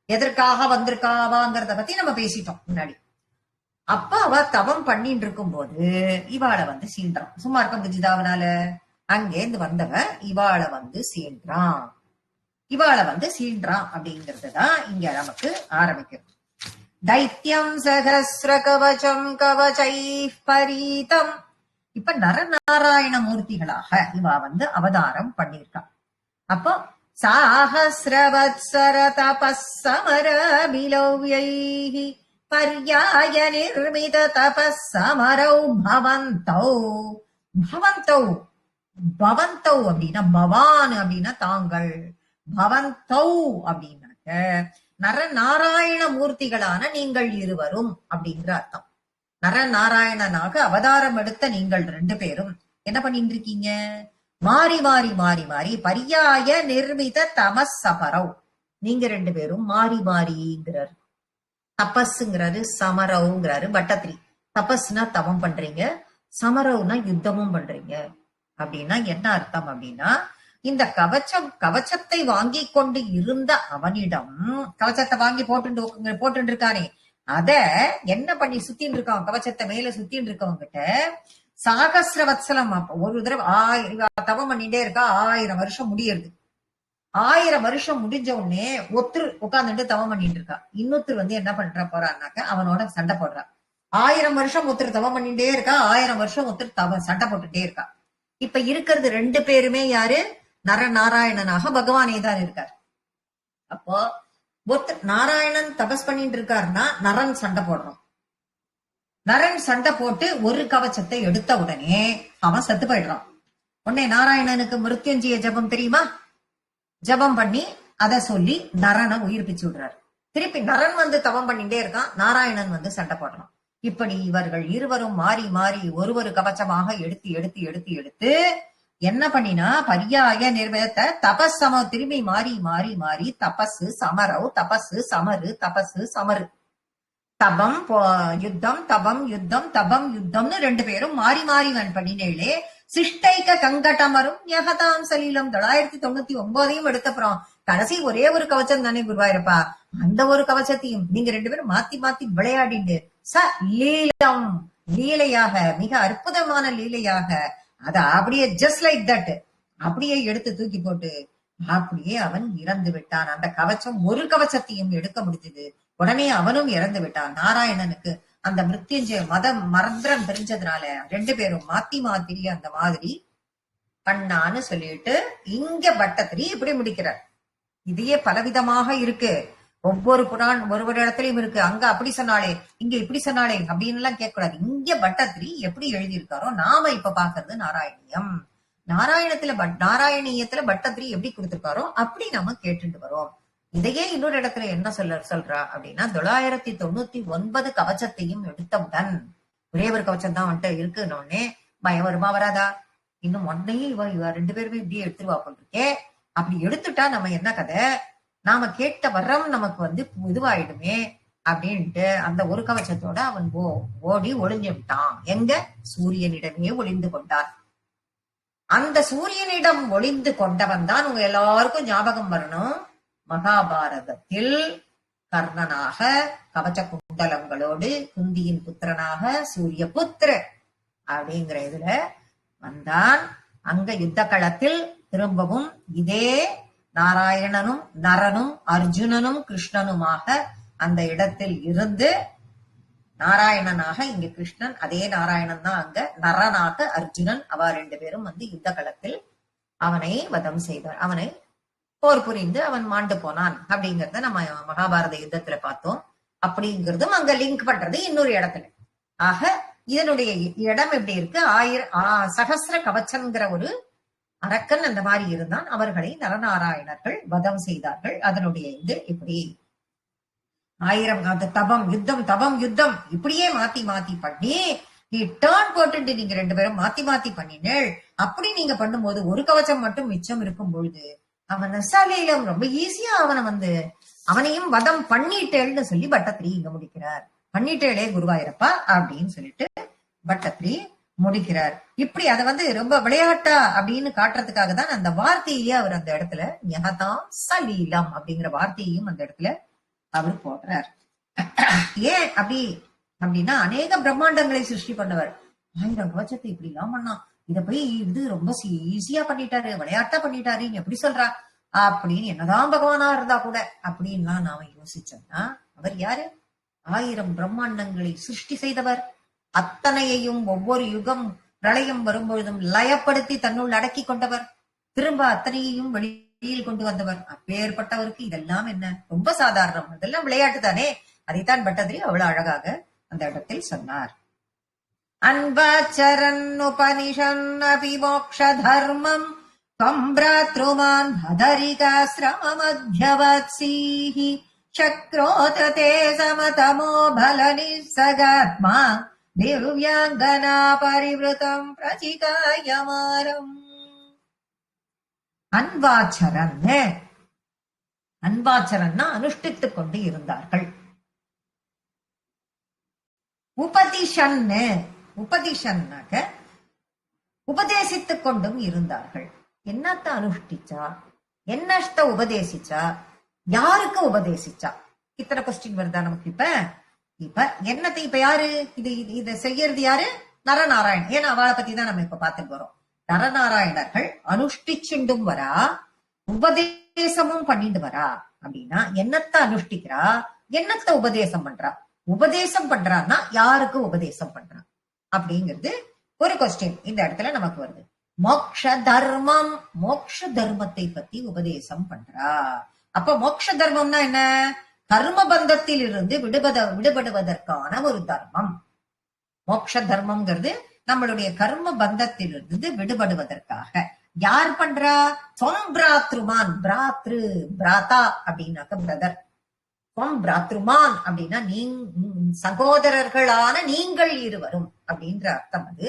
எதற்காக வந்திருக்காவாங்கிறத பத்தி நம்ம பேசிட்டோம் முன்னாடி. அப்ப அவ தவம் பண்ணிட்டு இருக்கும் போது இவாளை வந்து சீன்றான். சும்மா இருக்க முடிஞ்சுதாவனால அங்கேருந்து வந்தவன் இவாளை வந்து சீன்றான். அப்படிங்கறதுதான் இங்க நமக்கு ஆரம்பிக்கும். தைத்யம் சகஸ்ர கவசம் கவசைஃப் பரீதம் இப்ப நரநாராயண மூர்த்திகளாக இவ அவதாரம் பண்ணிருக்கா. அப்போ சாஹஸ்ரவத்சர தபஸ்ஸமர பிலவ்யைஹி பர்யாய நிர்மித தபஸ்ஸமரௌ பவந்தௌ. பவந்தௌ பவந்தௌ அப்படின்னா பவான் அப்படின்னா தாங்கள், பவந்தௌ அப்படின்னாக்க நரநாராயண மூர்த்திகளான நீங்கள் இருவரும் அப்படிங்கிற அர்த்தம். நரநாராயணனாக அவதாரம் எடுத்த நீங்கள் 2 பேரும் என்ன பண்ணிட்டு இருக்கீங்க? மாறி மாறி மாறி மாறி பர்யாய நிர்மித தமசபரவ். நீங்க 2 பேரும் மாறி மாறிங்கிறார். தபஸ்ங்கிறாரு, சமரவுங்கிறாரு பட்டத்திரி. தபஸ்னா தவம் பண்றீங்க, சமரவுனா யுத்தமும் பண்றீங்க. அப்படின்னா என்ன அர்த்தம் அப்படின்னா, இந்த கவச்சத்தை வாங்கி கொண்டு இருந்த அவனிடம், கவச்சத்தை வாங்கி போட்டு இருக்கானே, அத என்ன பண்ணி சுத்தின்னு இருக்கான், கவச்சத்தை மேல சுத்தின்னு இருக்கவங்க கிட்ட சாகசிர வத்சலம். ஒரு தடவை தவம் பண்ணிட்டே இருக்கா, 1000 வருஷம் முடியறது. 1000 வருஷம் முடிஞ்ச உடனே ஒருத்தர் உட்கார்ந்துட்டு தவம் பண்ணிட்டு இருக்கா. இன்னொருத்தர் என்ன பண்ற போறான்னாக்க அவனோட சண்டை போடுறா. 1000 வருஷம் ஒருத்தர் தவம் பண்ணிட்டே இருக்கா, 1000 வருஷம் ஒருத்தர் சண்டை போட்டுட்டே இருக்கா. இப்ப இருக்கிறது 2 பேருமே யாரு? நரநாராயணனாக பகவானே தான் இருக்கார். அப்போ ஒருத்தர் நாராயணன் தபஸ் பண்ணிட்டு இருக்காருன்னா நரன் சண்டை போடுறோம். நரன் சண்டை போட்டு ஒரு கவச்சத்தை எடுத்த உடனே அவன் செத்து போயிடுறான். உடனே நாராயணனுக்கு மிருத்யுஞ்சய ஜபம் தெரியுமா? ஜபம் பண்ணி அத சொல்லி நரனை உயிர்ப்பிச்சு விடுறாரு. திருப்பி நரன் தவம் பண்ணிட்டே இருக்கான், நாராயணன் சண்டை போடுறான். இப்படி இவர்கள் இருவரும் மாறி மாறி ஒரு கவச்சமாக எடுத்து எடுத்து எடுத்து எடுத்து என்ன பண்ணினா பர்யாய நிர்மித தபஸ்ஸம திரும்பி மாறி மாறி மாறி தபசு சமரவு, தபசு சமரு, தபசு சமரு, தபம் யுத்தம், தபம் யுத்தம், தபம் யுத்தம்னு 2 பேரும் மாறி மாறி பண்ணினேளே சிஷ்டைக்க கங்கடமரும் யகதாம் சலீலம். 999 எடுத்தப்புறம் கடைசி ஒரே ஒரு கவச்சம் தானே குருவாயிருப்பா, அந்த ஒரு கவச்சத்தையும் நீங்க 2 பேரும் மாத்தி மாத்தி விளையாடிண்டு ச லீலம், லீலையாக, மிக அற்புதமான லீலையாக அத அப்படியே ஜஸ்ட் லைக் தட் அப்படியே எடுத்து தூக்கி போட்டு அப்படியே அவன் இறந்து விட்டான். அந்த கவச்சம் ஒரு கவச்சத்தையும் எடுக்க முடிஞ்சது. உடனே அவனும் இறந்து விட்டான். நாராயணனுக்கு அந்த மிருத்யுஞ்சய மந்திரம் தெரிஞ்சதுனால 2 பேரும் மாத்தி மாத்தி அந்த மாதிரி பண்ணான்னு சொல்லிட்டு இங்க பட்டத்திரி இப்படி முடிக்கிறார். இதையே பலவிதமாக இருக்கு. ஒவ்வொரு ஒரு இடத்துலயும் இருக்கு. அங்க அப்படி சொன்னாலே, இங்க இப்படி சொன்னாலே அப்படின்னு எல்லாம் கேட்கக்கூடாது. இங்க பட்டத்திரி எப்படி எழுதியிருக்காரோ நாம இப்ப பாக்குறது நாராயணியம். நாராயணியத்துல பட்டத்திரி எப்படி கொடுத்திருக்காரோ அப்படி நம்ம கேட்டுட்டு வரோம். இதையே இன்னொரு இடத்துல என்ன சொல்றா அப்படின்னா 999 கவச்சத்தையும் எடுத்தவுடன் ஒரே ஒரு கவச்சம் தான் இருக்குன்னு பயம் வருமா வராதா? இன்னும் ஒன்னையும் இவ 2 பேருமே இப்படியே எடுத்துருவா போட்டிருக்கே. அப்படி எடுத்துட்டா நம்ம என்ன கதை, நாம கேட்ட வரம் நமக்கு இதுவாயிடுமே அப்படின்ட்டு அந்த ஒரு கவச்சத்தோட அவன் ஓடி ஒளிஞ்சு விட்டான். எங்க? சூரியனிடமே ஒளிந்து கொண்டான். அந்த சூரியனிடம் ஒளிந்து கொண்டவன் தான் உங்க எல்லாருக்கும் ஞாபகம் வரணும். மகாபாரதத்தில் கர்ணனாக கவச்ச குண்டலங்களோடு குந்தியின் புத்திரனாக சூரிய புத்திர அப்படிங்கிற இதுல வந்தான். அங்க யுத்த களத்தில் திரும்பவும் இதே நாராயணனும் நரனும் அர்ஜுனனும் கிருஷ்ணனுமாக அந்த இடத்தில் இருந்து நாராயணனாக இங்க கிருஷ்ணன், அதே நாராயணன் தான் அங்க நரனாக அர்ஜுனன், அவ 2 பேரும் யுத்த களத்தில் அவனை வதம் செய்தார். அவனை போர் புரிந்து அவன் மாண்டு போனான் அப்படிங்கறத நம்ம மகாபாரத யுத்தத்துல பார்த்தோம். அப்படிங்கிறதும் அங்க லிங்க் பண்றது இன்னொரு இடத்துல. ஆக இதனுடைய இடம் எப்படி இருக்கு? சகஸ்ர கவச்சங்கிற ஒரு அரக்கன் அந்த மாதிரி இருந்தான். அவர்களை நரநாராயணர்கள் வதம் செய்தார்கள். அதனுடைய இது இப்படி 1000 தபம் யுத்தம், தபம் யுத்தம் இப்படியே மாத்தி மாத்தி பண்ணி நீ டேர்ன் போட்டுட்டு நீங்க 2 பேரும் மாத்தி மாத்தி பண்ணினேள். அப்படி நீங்க பண்ணும்போது ஒரு கவச்சம் மட்டும் மிச்சம் இருக்கும் பொழுது அவன் சலீலம் ரொம்ப ஈஸியா அவனையும் வதம் பண்ணிட்டேள்னு சொல்லி பட்டத்திரி இங்க முடிக்கிறார். பண்ணிட்டேளே குருவாயிரப்பா அப்படின்னு சொல்லிட்டு பட்டத்திரி முடிக்கிறார். இப்படி அதை ரொம்ப விளையாட்டா அப்படின்னு காட்டுறதுக்காக தான் அந்த வார்த்தையே அவர் அந்த இடத்துல யகதாம் சலீலம் அப்படிங்கிற வார்த்தையையும் அந்த இடத்துல அவர் போடுறார். ஏன் அப்படின்னா அநேக பிரம்மாண்டங்களை சிருஷ்டி பண்ணவர். 1000 கவச்சத்தை இப்படி எல்லாம் பண்ணான், இத போய் இது ரொம்ப ஈஸியா பண்ணிட்டாரு, விளையாட்டா பண்ணிட்டாரு எப்படி சொல்றா அப்படின்னு என்னதான் பகவானா இருந்தா கூட அப்படின்லாம் நாம யோசிச்சோம்னா அவர் யாரு? 1000 பிரம்மாண்டங்களை சிருஷ்டி செய்தவர். அத்தனையையும் ஒவ்வொரு யுகம் பிரளயம் வரும்பொழுதும் லயப்படுத்தி தன்னுள் அடக்கி கொண்டவர், திரும்ப அத்தனையையும் வெளியில் கொண்டு வந்தவர். அப்பேற்பட்டவருக்கு இதெல்லாம் என்ன, ரொம்ப சாதாரணம், அதெல்லாம் விளையாட்டு தானே. அதைத்தான் பட்டதிரி அவ்வளவு அழகாக அந்த இடத்தில் சொன்னார். அன்பாச்சரன் உபனிஷன் அபிமோக்ஷ தர்மம் त्वम् भ्रातृमान् भदरिकाश्रममध्यवत्सीहि शक्रोत ते समतमो बलनिस्सगात्मा दिव्याङ्गना परिवृतम् प्रचिकायमारम्. அன்பாச்சரன்னா அனுஷ்டித்துக் கொண்டு இருந்தார்கள். உபதிஷன்னாக உபதேசித்துக் கொண்டும் இருந்தார்கள். என்னத்த அனுஷ்டிச்சா, என்னத்த உபதேசிச்சா, யாருக்கு உபதேசிச்சா, இத்தனை கொஸ்டின் வருதா நமக்கு. இப்ப என்னத்தை இப்ப யாரு இத செய்யறது, யாரு? நரநாராயணன். ஏன்னா அவளை பத்தி தான் நம்ம இப்ப பார்த்துட்டு வரோம். நரநாராயணர்கள் அனுஷ்டிச்சுண்டும் வரா, உபதேசமும் பண்ணிட்டு வரா. அப்படின்னா என்னத்த அனுஷ்டிக்கிறா, என்னத்த உபதேசம் பண்றா. உபதேசம் பண்றான்னா யாருக்கு உபதேசம் பண்றா அப்படிங்கிறது ஒரு கொஸ்டின் இந்த இடத்துல நமக்கு வருது. மோக்ஷ தர்மம், மோக்ஷ தர்மத்தை பத்தி உபதேசம் பண்றா. அப்ப மோக்ஷ தர்மம்னா என்ன? கர்ம பந்தத்தில் இருந்து விடுபடுவதற்கான ஒரு தர்மம். மோக்ஷ தர்மம்ங்கிறது நம்மளுடைய கர்ம பந்தத்திலிருந்து விடுபடுவதற்காக யார் பண்றா? ஸ்வம் பிராத்ருமான். பிராத்ரு, பிராதா அப்படின்னாக்க பிரதர். ஸ்வம் பிராத்ருமான் அப்படின்னா சகோதரர்களான நீங்கள் இருவரும் அப்படின்ற அர்த்தம். அது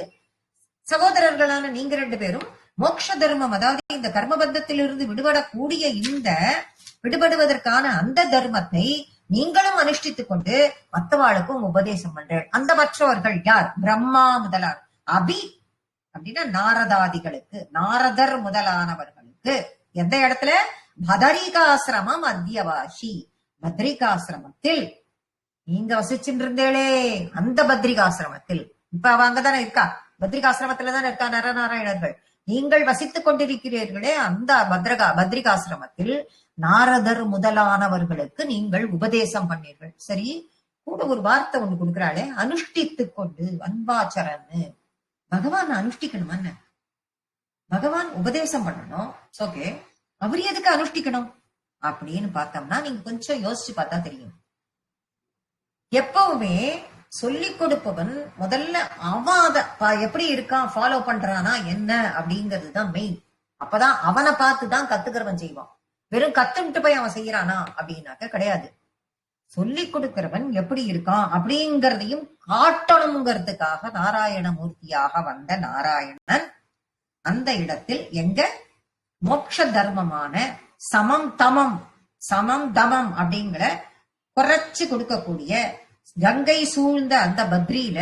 சகோதரர்களான நீங்க ரெண்டு பேரும் மோட்ச தர்மம், அதாவது இந்த கர்மபந்தத்திலிருந்து விடுபடுவதற்கான அந்த தர்மத்தை நீங்களும் அனுஷ்டித்துக் கொண்டு மற்றவாளுக்கும் உபதேசம் பண்றேன். அந்த மற்றவர்கள் யார்? பிரம்மா முதலான அபி அப்படின்னா நாரதாதிகளுக்கு, நாரதர் முதலானவர்களுக்கு. எந்த இடத்துல? பதரிகாசிரமம் அத்தியவாசி. பத்ரிகாசிரமத்தில் நீங்க வசிச்சுட்டு இருந்தேளே, அந்த பத்ரிகாசிரமத்தில். இப்ப அவ அங்கதானே இருக்கா, பத்ரிகாசிரமத்துலதானே இருக்கா நரநாராயணர்கள். நீங்கள் வசித்துக் கொண்டிருக்கிறீர்களே அந்த பத்ரிகாசிரமத்தில் நாரதர் முதலானவர்களுக்கு நீங்கள் உபதேசம் பண்ணீர்கள். சரி, கூட ஒரு வார்த்தை ஒண்ணு கொடுக்கிறாளே, அனுஷ்டித்துக் கொண்டு. அன்பாச்சரன்னு பகவான் அனுஷ்டிக்கணுமா? பகவான் உபதேசம் பண்ணணும். ஓகே, அவர் எதுக்கு அனுஷ்டிக்கணும் அப்படின்னு பார்த்தோம்னா நீங்க கொஞ்சம் யோசிச்சு பார்த்தா தெரியும். எப்பவுமே சொல்லிக் கொடுப்பவன் முதல்ல அவன் அத எப்படி இருக்கான், ஃபாலோ பண்றானா என்ன அப்படிங்கிறது தான் மெயின். அப்பதான் அவனை பார்த்துதான் கத்துக்கிறவன் செய்வான். வெறும் கத்துட்டு போய் அவன் செய்யறானா அப்படின்னாக்க கிடையாது. சொல்லிக் கொடுக்கிறவன் எப்படி இருக்கான் அப்படிங்கிறதையும் காட்டணுங்கிறதுக்காக நாராயணமூர்த்தியாக வந்த நாராயணன் அந்த இடத்தில் எங்க மோட்ச தர்மமான சமம் தமம் அப்படிங்கிற குறைச்சு கொடுக்கக்கூடிய கங்கை சூழ்ந்த அந்த பத்ரியில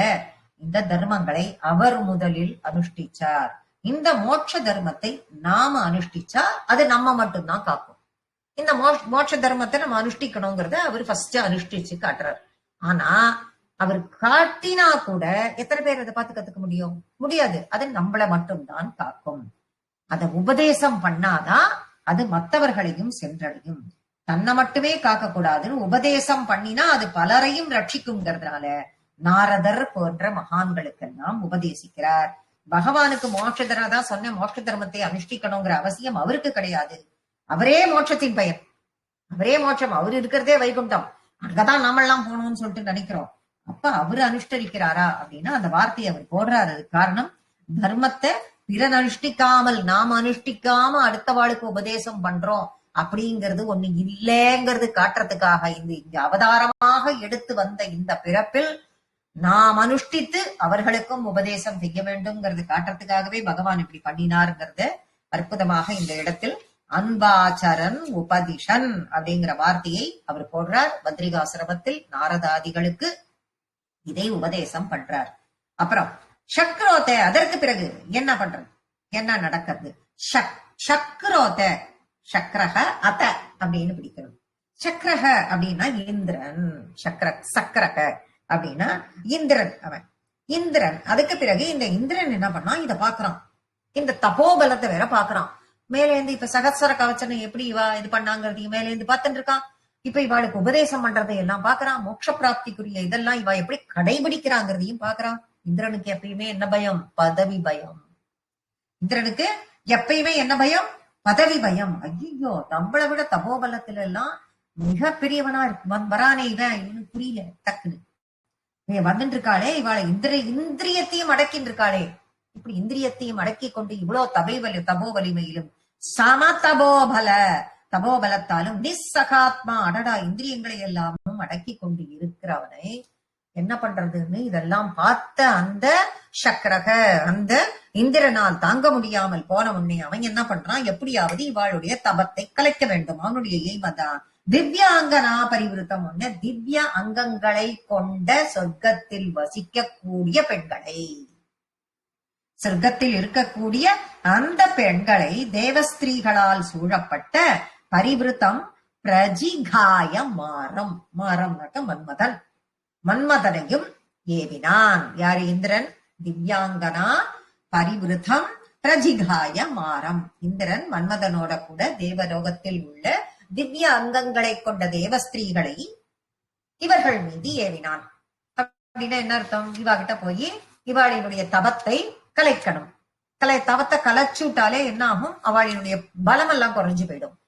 இந்த தர்மங்களை அவர் முதலில் அனுஷ்டிச்சார். இந்த மோட்ச தர்மத்தை நாம அனுஷ்டிச்சா அது நம்ம மட்டும்தான் காக்கும். இந்த மோட்ச தர்மத்தை நம்ம அனுஷ்டிக்கணுங்கிறத அவர் ஃபர்ஸ்ட் அனுஷ்டிச்சு காட்டுறார். ஆனா அவர் காட்டினா கூட எத்தனை பேர் அதை பார்த்து கத்துக்க முடியாது. அது நம்மளை மட்டும்தான் காக்கும். அதை உபதேசம் பண்ணாதான் அது மற்றவர்களையும் சென்றடையும். தன்னை மட்டுமே காக்க கூடாதுன்னு உபதேசம் பண்ணினா அது பலரையும் ரட்சிக்குங்கிறதுனால நாரதர் போன்ற மகான்களுக்கெல்லாம் உபதேசிக்கிறார். பகவானுக்கு மோட்ச தர்மம் தான் சொன்ன, மோட்ச தர்மத்தை அனுஷ்டிக்கணுங்கிற அவசியம் அவருக்கு கிடையாது. அவரே மோட்சத்தின் பெயர், அவரே மோட்சம். அவரு இருக்கிறதே வைகுண்டம், அங்கதான் நாமெல்லாம் போகணும்னு சொல்லிட்டு நினைக்கிறோம். அப்ப அவரு அனுஷ்டரிக்கிறாரா அப்படின்னா அந்த வார்த்தையை அவர் போடுறாரு. அது காரணம், தர்மத்தை பிறன் அனுஷ்டிக்காமல் நாம அனுஷ்டிக்காம அடுத்த வாளுக்கு உபதேசம் பண்றோம் அப்படிங்கிறது ஒண்ணு இல்லைங்கிறது காட்டுறதுக்காக இங்க அவதாரமாக எடுத்து வந்த இந்த பிறப்பில் நாம் அனுஷ்டித்து அவர்களுக்கும் உபதேசம் செய்ய வேண்டும்ங்கிறது காட்டுறதுக்காகவே பகவான் இப்படி பண்ணினாருங்கிறத அற்புதமாக இந்த இடத்தில் அன்பாச்சரன் உபதிஷன் அப்படிங்கிற வார்த்தையை அவர் போடுறார். பத்ரிகாசிரமத்தில் நாரதாதிகளுக்கு இதை உபதேசம் பண்றார். அப்புறம் சக்ரோத, அதற்கு பிறகு என்ன பண்றது, என்ன நடக்கிறது? சக்ரோத, சக்ரக அத அப்படின்னு பிடிக்கிறது. சக்ரக அப்படின்னா இந்திரன், சக்கரக அப்படின்னா இந்திரன். அவன் இந்திரன். அதுக்கு பிறகு இந்த இந்திரன் என்ன பண்ணா, இத பாக்குறான், இந்த தபோபலத்தை வேற பாக்குறான். மேல இருந்து இப்ப சகஸ்வர கவச்சனை எப்படி இவா இது பண்ணாங்கிறதையும் மேல இருந்து பார்த்துட்டு இருக்கான். இப்ப இவாளுக்கு உபதேசம் பண்றதை எல்லாம் பாக்குறான். மோட்ச பிராப்திக்குரிய இதெல்லாம் இவா எப்படி கடைபிடிக்கிறாங்கிறதையும் பாக்குறான். இந்திரனுக்கு எப்பயுமே என்ன பயம்? பதவி பயம். இந்திரனுக்கு எப்பயுமே என்ன பயம்? பதவி பயம். ஐயோ, நம்மளை விட தபோபலத்துல எல்லாம் மிக பெரியவனா வரானே இவன், இவனுக்கு புரியல டக்குன்னு. வந்துட்டு இருக்காளே இவாளை இந்திரியத்தையும் அடக்கின்னு இருக்காளே, இப்படி இந்திரியத்தையும் அடக்கி கொண்டு இவ்வளவு தபோ வலிமையிலும் தபோபலத்தாலும் நிஸ்ஸகாத்மா, அடடா இந்திரியங்களை எல்லாமும் அடக்கி கொண்டு இருக்கிறவனை என்ன பண்றதுன்னு இதெல்லாம் பார்த்த அந்த சக்கரக, அந்த இந்திரனால் தாங்க முடியாமல் போன உடனே அவன் என்ன பண்றான்? எப்படியாவது இவாளுடைய தபத்தை கலைக்க வேண்டும். அவனுடைய எய்மதான் திவ்ய அங்கனா பரிவிருத்தம். ஒண்ணு, திவ்ய அங்கங்களை கொண்ட சொர்க்கத்தில் வசிக்கக்கூடிய பெண்களை, சொர்க்கத்தில் இருக்கக்கூடிய அந்த பெண்களை தேவஸ்திரீகளால் சூழப்பட்ட பரிவிருத்தம் பிரஜிகாய மாறம். மாறம்னாக்க மன்மதன். மன்மதனையும் ஏவினான். யாரு? இந்திரன். திவ்யாங்கனா பரிவிருத்தம் பிரஜிகாய மாறம். இந்திரன் மன்மதனோட கூட தேவலோகத்தில் உள்ள திவ்ய அங்கங்களை கொண்ட தேவஸ்திரீகளை இவர்கள் மீது ஏவினான். அப்படின்னா என்ன அர்த்தம்? இவா கிட்ட போய் இவாளினுடைய தபத்தை கலைக்கணும். தவத்தை கலைச்சுட்டாலே என்ன ஆகும்? அவளினுடைய பலம் எல்லாம் குறைஞ்சு போயிடும்.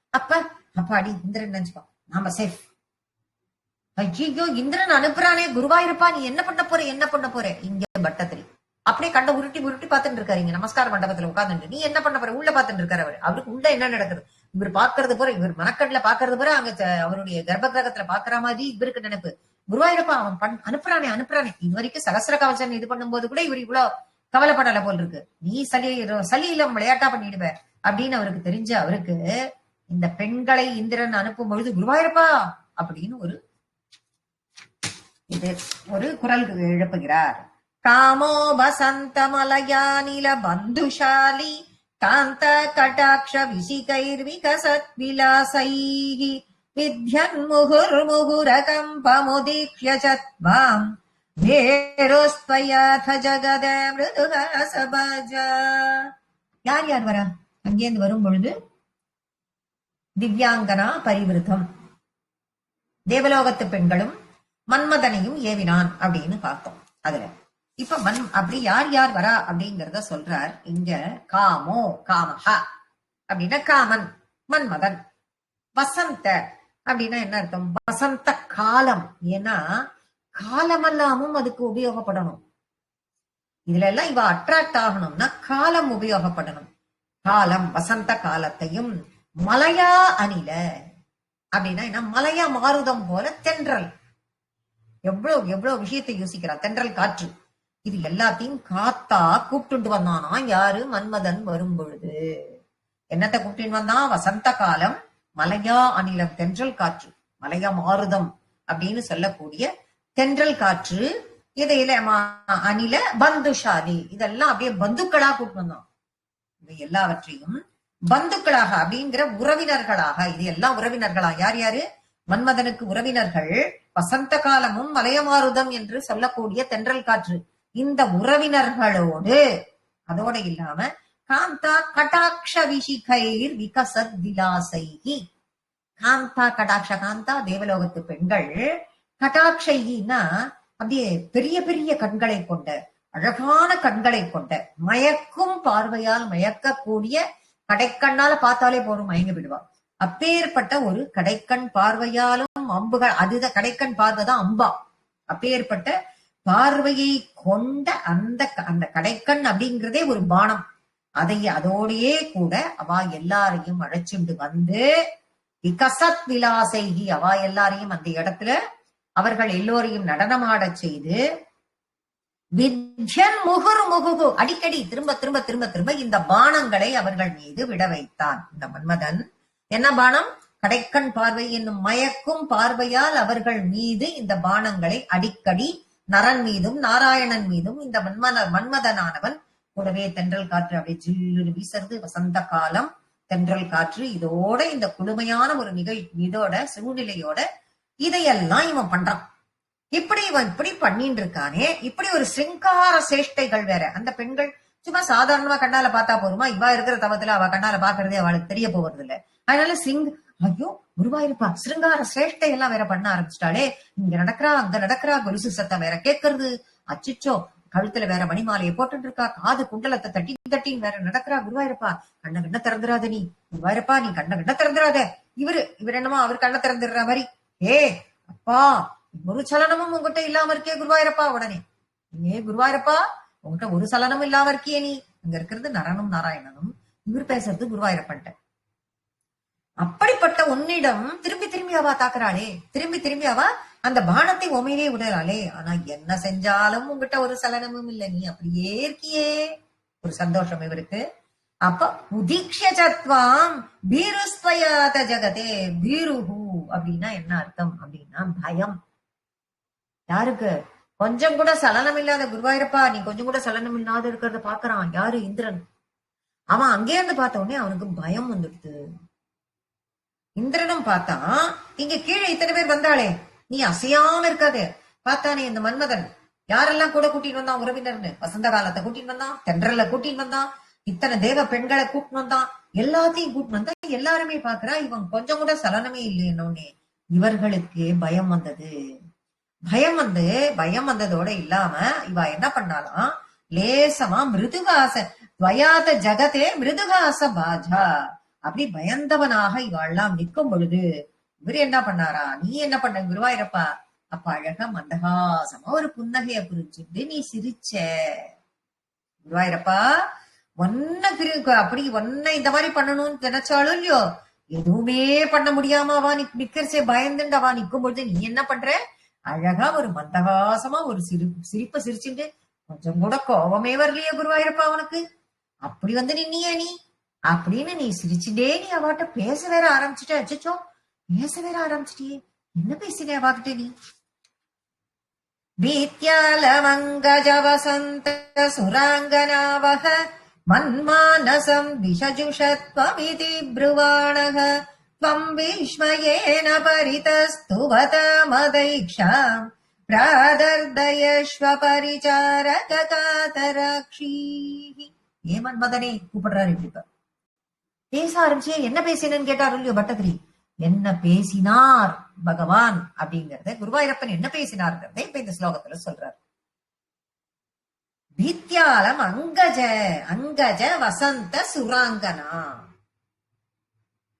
அப்பாடி இந்திரன் நினைச்சுப்பான், நாம சேஃப். ஐயோ, இந்திரன் அனுப்புறானே, குருவாயிருப்பா, நீ என்ன பண்ண போற? இங்க பட்டத்திரி அப்படியே கண்ட உருட்டி பாத்துட்டு இருக்காரு. இங்க நமஸ்கார மண்டபத்துல உட்கார்ந்துட்டு நீ என்ன பண்ண போற? உள்ள பாத்துட்டு இருக்காரு அவர். அவருக்கு உள்ள என்ன நடக்குது? இவர் பாக்குறது போற, இவர் மனக்கண்ல பாக்குறது போற, அங்க அவருடைய கர்ப்ப கிரகத்துல பாக்குற மாதிரி இவருக்கு நினைப்பு. குருவாயிருப்பா, அவன் அனுப்புறானே. இது வரைக்கும் சகசிர கவசம் இது பண்ணும் போது கூட இவர் இவ்வளவு கவலைப்படல போல் இருக்கு. நீ சலியில விளையாட்டா பண்ணிடுவ அப்படின்னு அவருக்கு தெரிஞ்ச அவருக்கு இந்த பெண்களை இந்திரன் அனுப்பும் பொழுது குருவாயிருப்பா அப்படின்னு ஒரு குரல் எழுப்புகிறார். காமோ வசந்த மலயானில பந்துஷாலி காந்த கடாட்ச விசிகைர் விகசத் விலாசைஹி வித்யன் முகுர கம்பமுதீக்ஷ்ய சத்வாம் வேரோஸ்த்வயாத ஜகத மிருதுஹாசபஜா. யார் வரா? அங்கேருந்து வரும் பொழுது திவ்யாங்கனா பரிவிருத்தம், தேவலோகத்து பெண்களும் மன்மதனையும் ஏவினான் அப்படின்னு பார்த்தோம். அதுல இப்ப அப்படி யார் வரா அப்படிங்கறத சொல்றார் இங்க. காமோ, காமஹா அப்படின்னா காமன், மன்மதன். வசந்த அப்படின்னா என்ன அர்த்தம்? வசந்த காலம். ஏன்னா காலமெல்லாமும் அதுக்கு உபயோகப்படணும். இதுல எல்லாம் இவ அட்ராக்ட் ஆகணும்னா காலம் உபயோகப்படணும். காலம், வசந்த காலத்தையும். மலையா அணில அப்படின்னா என்ன? மலையா மாருதம் போல தென்றல். எவ்வளவு விஷயத்தை யோசிக்கிறார். தென்றல் காற்று, இது எல்லாத்தையும் காத்தா கூப்பிட்டு வந்தானா யாரு? மன்மதன் வரும் பொழுது என்னத்தை கூப்பிட்டு வந்தான்? வசந்த காலம், மலையா அணிலம், தென்றல் காற்று, மலையா மாருதம் அப்படின்னு சொல்லக்கூடிய தென்றல் காற்று. இதையில அணில பந்துஷாலி, இதெல்லாம் அப்படியே பந்துக்களா கூப்பிட்டு வந்தான். இது எல்லாவற்றையும் பந்துக்களாக அப்படிங்கிற உறவினர்களாக, இது எல்லாம் உறவினர்களா. யாரு? மன்மதனுக்கு உறவினர்கள் வசந்த காலமும் மலையமாருதம் என்று சொல்லக்கூடிய தென்றல் காற்று. இந்த உறவினர்களோடு அதோட இல்லாம காந்தா கடாட்ச விசிகைர் விகசத் விலாசைஹி. காந்தா கடாட்ச, காந்தா தேவலோகத்து பெண்கள், கடாட்சைனா அப்படியே பெரிய பெரிய கண்களை கொண்ட, அழகான கண்களை கொண்ட, மயக்கும் பார்வையால் மயக்கக்கூடிய, கடைக்கண்ணால பார்த்தாலே போதும் மயங்கி விடுவா. அப்பேற்பட்ட ஒரு கடைக்கண் பார்வையாலும் அம்புகள், அதுதான் கடைக்கண் பார்வைதான் அம்பா. அப்பேற்பட்ட பார்வையை கொண்ட அந்த கடைக்கண் அப்படிங்கிறதே ஒரு பானம். அதோடையே கூட அவா எல்லாரையும் அழைச்சுண்டு வந்து விகசத் விலாசைகி, அவா எல்லாரையும் அந்த இடத்துல அவர்கள் எல்லோரையும் நடனமாட செய்து வித்யன் முகுகு, அடிக்கடி திரும்ப திரும்ப திரும்ப திரும்ப இந்த பானங்களை அவர்கள் மீது விட வைத்தான் இந்த மன்மதன். என்ன பானம்? கடைக்கண் பார்வை என்னும் மயக்கும் பார்வையால் அவர்கள் மீது இந்த பானங்களை அடிக்கடி நரன் மீதும் நாராயணன் மீதும் இந்த மன்மதனானவன். கூடவே தென்றல் காற்று அப்படியே ஜில்லுன்னு வீசுறது, வசந்த காலம், தென்றல் காற்று. இதோட இந்த குளுமையான ஒரு இதோட சூழ்நிலையோட இதையெல்லாம் இவன் பண்றான். இவன் இப்படி பண்ணிட்டு இருக்கானே, இப்படி ஒரு சிங்கார சேஷ்டைகள் வேற. அந்த பெண்கள் சும்மா சாதாரணமா கண்ணால பார்த்தா போருமா? இவா இருக்கிற தவத்துல அவ கண்ணால பாக்குறதே அவளுக்கு தெரிய போவது இல்லை. அதனால ஐயோ குருவாயிருப்பா, சிருங்கார சேஷ்டை எல்லாம் வேற பண்ண ஆரம்பிச்சிட்டாலே. இங்க நடக்கிறா, அங்க நடக்கிறா, கொலுசு சத்தம் வேற கேட்கறது. அச்சிச்சோ, கழுத்துல வேற மணிமாலையை போட்டுட்டு இருக்கா, காது குண்டலத்தை தட்டி தட்டி வேற நடக்கிறா. குருவாயிரப்பா கண்ண கண்ண திறந்துடாத நீ, குருவாயிரப்பா நீ கண்ண கண்ண திறந்துடாத. இவர் என்னமோ அவர் கண்ண திறந்துடுற மாதிரி, ஏ அப்பா ஒரு சலனமும் உங்ககிட்ட இல்லாம இருக்கே குருவாயிரப்பா. உடனே ஏ குருவாயிரப்பா உங்ககிட்ட ஒரு சலனமும் இல்லாம இருக்கியே நீ. அங்க இருக்கிறது நரனும் நாராயணனும், இவர் பேசுறது குருவாயிரப்பன்ட்ட. அப்படிப்பட்ட உன்னிடம் திரும்பி திரும்பி அவா தாக்குறாளே, திரும்பி திரும்பி அவா அந்த பானத்தை உமையிலே விடலாளே. ஆனா என்ன செஞ்சாலும் உங்ககிட்ட ஒரு சலனமும் இல்லை, நீ அப்படியே இருக்கியே. ஒரு சந்தோஷம் இவருக்கு. அப்ப உதீக்ஷத்வாம் பீருஸ்வயாத ஜகதே. பீருஹு அப்படின்னா என்ன அர்த்தம் அப்படின்னா பயம். யாருக்கு? கொஞ்சம் கூட சலனம் இல்லாத குருவாயிரப்பா நீ கொஞ்சம் கூட சலனம் இல்லாத இருக்கிறத பாக்குறான். யாரு? இந்திரன். அவன் அங்கே இருந்து பார்த்த உடனே அவனுக்கு பயம் வந்துடுது. இந்திரனும் பார்த்தான், இங்க கீழே இத்தனை பேர் வந்தாளே, நீ அசையாம இருக்காது. பார்த்தானே இந்த மன்மதன் யாரெல்லாம் கூட கூட்டிட்டு வந்தான், உறவினர்னு வசந்த காலத்தை கூட்டிட்டு வந்தான், தென்றல கூட்டிட்டு வந்தான், இத்தனை தேவ பெண்களை கூட்டிட்டு வந்தான், எல்லாத்தையும் கூட்டிட்டு வந்தா. எல்லாருமே பாக்குறா இவன் கொஞ்சம் கூட சலனமே இல்லைன்னொன்னே இவர்களுக்கு பயம் வந்தது. பயம் வந்ததோட இல்லாம இவ என்ன பண்ணாலாம், லேசமா மிருதுகாச துவயாத ஜகத்தே மிருதுகாச பாஜா. அப்படி பயந்தவனாக இவாள்லாம் நிற்கும் பொழுது இவரு என்ன பண்ணாரா, நீ என்ன பண்ண குருவாயிரப்பா? அப்ப அழகா மந்தகாசமா ஒரு புன்னகைய புரிஞ்சுட்டு நீ சிரிச்ச. குருவாயிரப்பா அப்படி ஒன்ன இந்த மாதிரி பண்ணணும்னு நினைச்சாலும் இல்லையோ, எதுவுமே பண்ண முடியாம அவா நிக்கிறச்சே பயந்துண்டு அவா நிக்கும் பொழுது நீ என்ன பண்ற, அழகா ஒரு மந்தகாசமா ஒரு சிரிப்ப சிரிச்சுட்டு கொஞ்சம் கூட கோபமே வரலையே குருவாயிரப்பா உனக்கு. அப்படி வந்து நின்னியே நீ அப்படின்னு நீ சிரிச்சுட்டே நீ அவாட்ட பேச வேற ஆரம்பிச்சுட்ட. அச்சோ பேச வேற ஆரம்பிச்சிட்டியே, என்ன பேசினே அவாகிட்ட நீ? பீத்யாலமங்கஜ வசந்த சுராங்கனாவக மன்மானசம் விஷஜுஷத்வமிதி ப்ருவாணக த்வம் விஸ்மயேன பரிதஸ்துவத மதைக்ஷாம் பிராதர்தயஸ்வ பரிசாரக காதராக்ஷீஹி. ஏ மன்மதனே கூப்பிடுறாரு. இப்ப பேச ஆரம்பிச்சு என்ன பேசினு கேட்டார் இல்லையோ பட்டத்திரி. என்ன பேசினார் பகவான் அப்படிங்கறத, குருவாயிரப்பன் என்ன பேசினார்ங்கிறத இப்ப இந்த ஸ்லோகத்துல சொல்றார். பீத்யாலம் அங்கஜ வசந்த சுராங்கனா.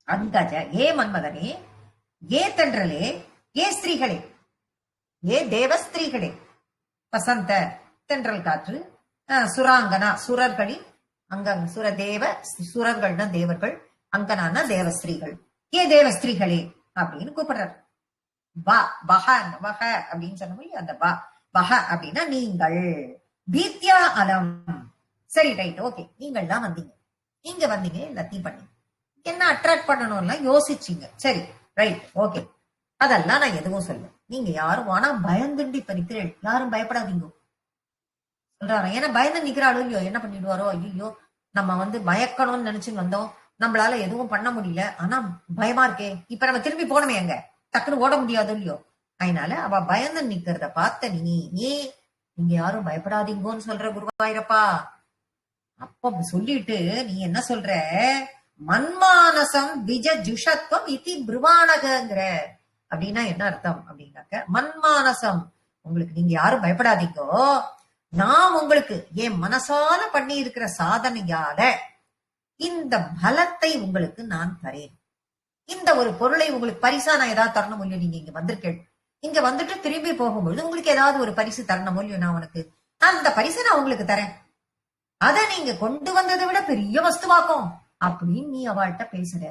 அங்கஜ ஏ மன்மதனே, ஏ தென்றலே, ஏ ஸ்திரீகளே, ஏ தேவஸ்திரீகளே. வசந்த தென்றல் காற்று, சுராங்கனா சுரர்களின் அங்கங்க, சுரர்கள்னா தேவர்கள், அங்கனானா தேவஸ்திரீகள். ஏ தேவஸ்திரீகளே அப்படின்னு கூப்பிடுறாரு. வஹ அப்படின்னு சொன்ன அந்த வஹ அப்படின்னா நீங்கள். பீத்யா அலம், சரி ரைட் ஓகே, நீங்கள் தான் வந்தீங்க, நீங்க வந்தீங்க எல்லாத்தையும் பண்ணீங்க, என்ன அட்ராக்ட் பண்ணணும்லாம் யோசிச்சீங்க, சரி ரைட் ஓகே, அதெல்லாம் நான் எதுவும் சொல்ல. நீங்க யாரும் ஆனா பயந்துண்டு இப்ப நிக்கிறேன், யாரும் பயப்படாதீங்க சொல்றாரு. ஏன்னா பயந்து நிக்கிறாளோ இல்லையோ, என்ன பண்ணிடுவாரோ, ஐயோ நம்ம மயக்கணும்னு நினைச்சுன்னு வந்தோம், நம்மளால எதுவும் பண்ண முடியல, ஆனா பயமா இருக்கே, இப்ப நம்ம திரும்பி போனோமே எங்க, டக்குன்னு ஓட முடியாது இல்லையோ. அதனால அவ பயந்து நிக்கிறத பார்த்த நீங்க யாரும் பயப்படாதீங்கன்னு சொல்ற குருவாயிரப்பா. அப்ப சொல்லிட்டு நீ என்ன சொல்ற, மன்மானசம் விஜ ஜுஷத்வம் இதி பிருவாணகங்கிற. அப்படின்னா என்ன அர்த்தம் அப்படின்னாக்க, மன்மானசம் உங்களுக்கு நீங்க யாரும் பயப்படாதீங்கோ, நான் உங்களுக்கு என் மனசால பண்ணி இருக்கிற சாதனையால இந்த பலத்தை உங்களுக்கு நான் தரேன். இந்த ஒரு பொருளை உங்களுக்கு பரிசா நான் ஏதாவது தரணும் இல்லையோ, நீங்க இங்க வந்திருக்கேன், இங்க வந்துட்டு திரும்பி போகும்பொழுது உங்களுக்கு ஏதாவது ஒரு பரிசு தரணும் இல்லையோ, நான் உனக்கு அந்த பரிசை நான் உங்களுக்கு தரேன், அத நீங்க கொண்டு வந்ததை விட பெரிய வஸ்துவாக்கும் அப்படின்னு நீ அவள்கிட்ட பேசுற.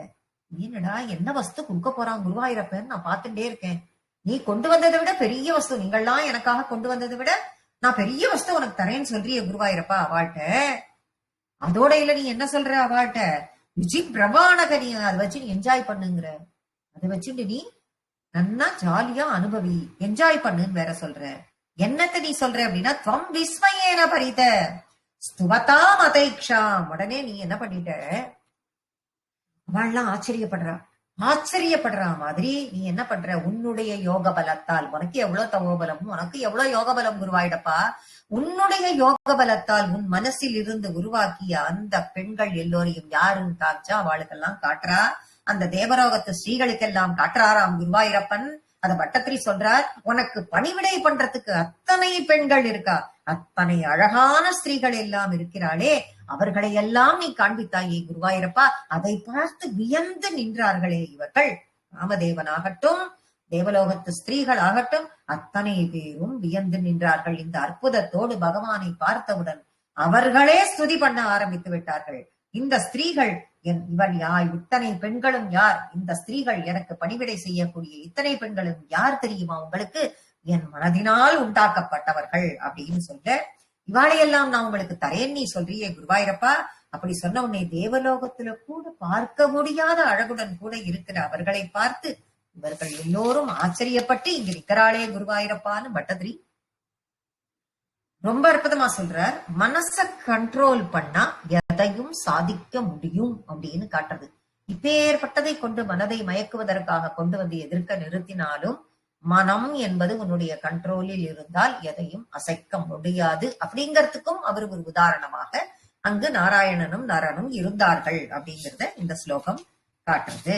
என்னடா என்ன வஸ்து கொடுக்க போறான் குருவாயிரப்பன், நான் பார்த்துட்டே இருக்கேன், நீ கொண்டு வந்ததை விட பெரிய வஸ்து, நீங்கள்லாம் எனக்காக கொண்டு வந்ததை விட நான் பெரிய வஸ்து உனக்கு தரேன்னு சொல்றிய குருவாயிரப்பா அவள்கிட்ட. அதோட இல்ல நீ என்ன சொல்ற அவள்கிட்ட, விஜி பிரபாணக நீ அதை வச்சு நீ என்ஜாய் பண்ணுங்கிற, அதை வச்சுட்டு நீ நன்னா ஜாலியா அனுபவி என்ஜாய் பண்ணுன்னு வேற சொல்ற. என்னத்தை நீ சொல்ற அப்படின்னா, துவம் விஸ்மயேன பரித ஸ்துவதா மதைக்ஷாம். உடனே நீ என்ன பண்ணிட்ட, அவள்லாம் ஆச்சரியப்படுறா மாதிரி நீ என்ன பண்ற, உன்னுடைய யோக பலத்தால், உனக்கு எவ்வளவு தவோபலம், உனக்கு எவ்வளவு யோக பலம் குருவாயிடப்பா, உன்னுடைய யோக பலத்தால் உன் மனசில் இருந்து உருவாக்கிய அந்த பெண்கள் எல்லோரையும் யாருன்னு காய்ச்சா அவளுக்கெல்லாம் காட்டுறா, அந்த தேவரோகத்து ஸ்ரீகளுக்கெல்லாம் காட்டுறாராம் குருவாயிரப்பன். அத பட்டத்திரி சொல்றார், உனக்கு பணிவிடை பண்றதுக்கு அத்தனை பெண்கள் இருக்கா, அத்தனை அழகான ஸ்திரீகள் எல்லாம் இருக்கிறாளே, அவர்களை எல்லாம் நீ காண்பித்தாயே குருவாயிரப்பா. அதை பார்த்து வியந்து நின்றார்களே இவர்கள். ராமதேவனாகட்டும், தேவலோகத்து ஸ்திரீகள் ஆகட்டும், அத்தனை பேரும் வியந்து நின்றார்கள். இந்த அற்புதத்தோடு பகவானை பார்த்தவுடன் அவர்களே ஸ்துதி பண்ண ஆரம்பித்து விட்டார்கள். இந்த ஸ்திரீகள் இவள் யார்? இத்தனை பெண்களும் யார்? இந்த ஸ்திரீகள் எனக்கு பணிவிடை செய்யக்கூடிய இத்தனை பெண்களும் யார் தெரியுமா உங்களுக்கு? என் மனதினால் உண்டாக்கப்பட்டவர்கள் அப்படின்னு சொல்ல, இவாளையெல்லாம் நான் உங்களுக்கு தரேன் நீ சொல்றியே குருவாயிரப்பா. அப்படி சொன்ன உடனே தேவலோகத்துல கூட பார்க்க முடியாத அழகுடன் கூட இருக்கிற அவர்களை பார்த்து இவர்கள் எல்லோரும் ஆச்சரியப்பட்டு இங்க இருக்கிறாளே குருவாயிரப்பான்னு பட்டதிரி ரொம்ப அற்புதமா சொல்றார். மனச கண்ட்ரோல் பண்ணா எதையும் சாதிக்க முடியும் அப்படின்னு காட்டுறது. இப்பேற்பட்டதை கொண்டு மனதை மயக்குவதற்காக கொண்டு வந்து எதிர்க்க நிறுத்தினாலும் மனம் என்பது உன்னுடைய கண்ட்ரோலில் இருந்தால் எதையும் அசைக்க முடியாது அப்படிங்கிறதுக்கும் அவர் ஒரு உதாரணமாக அங்கு நாராயணனும் நரனும் இருந்தார்கள் அப்படிங்கிறத இந்த ஸ்லோகம் காட்டுறது.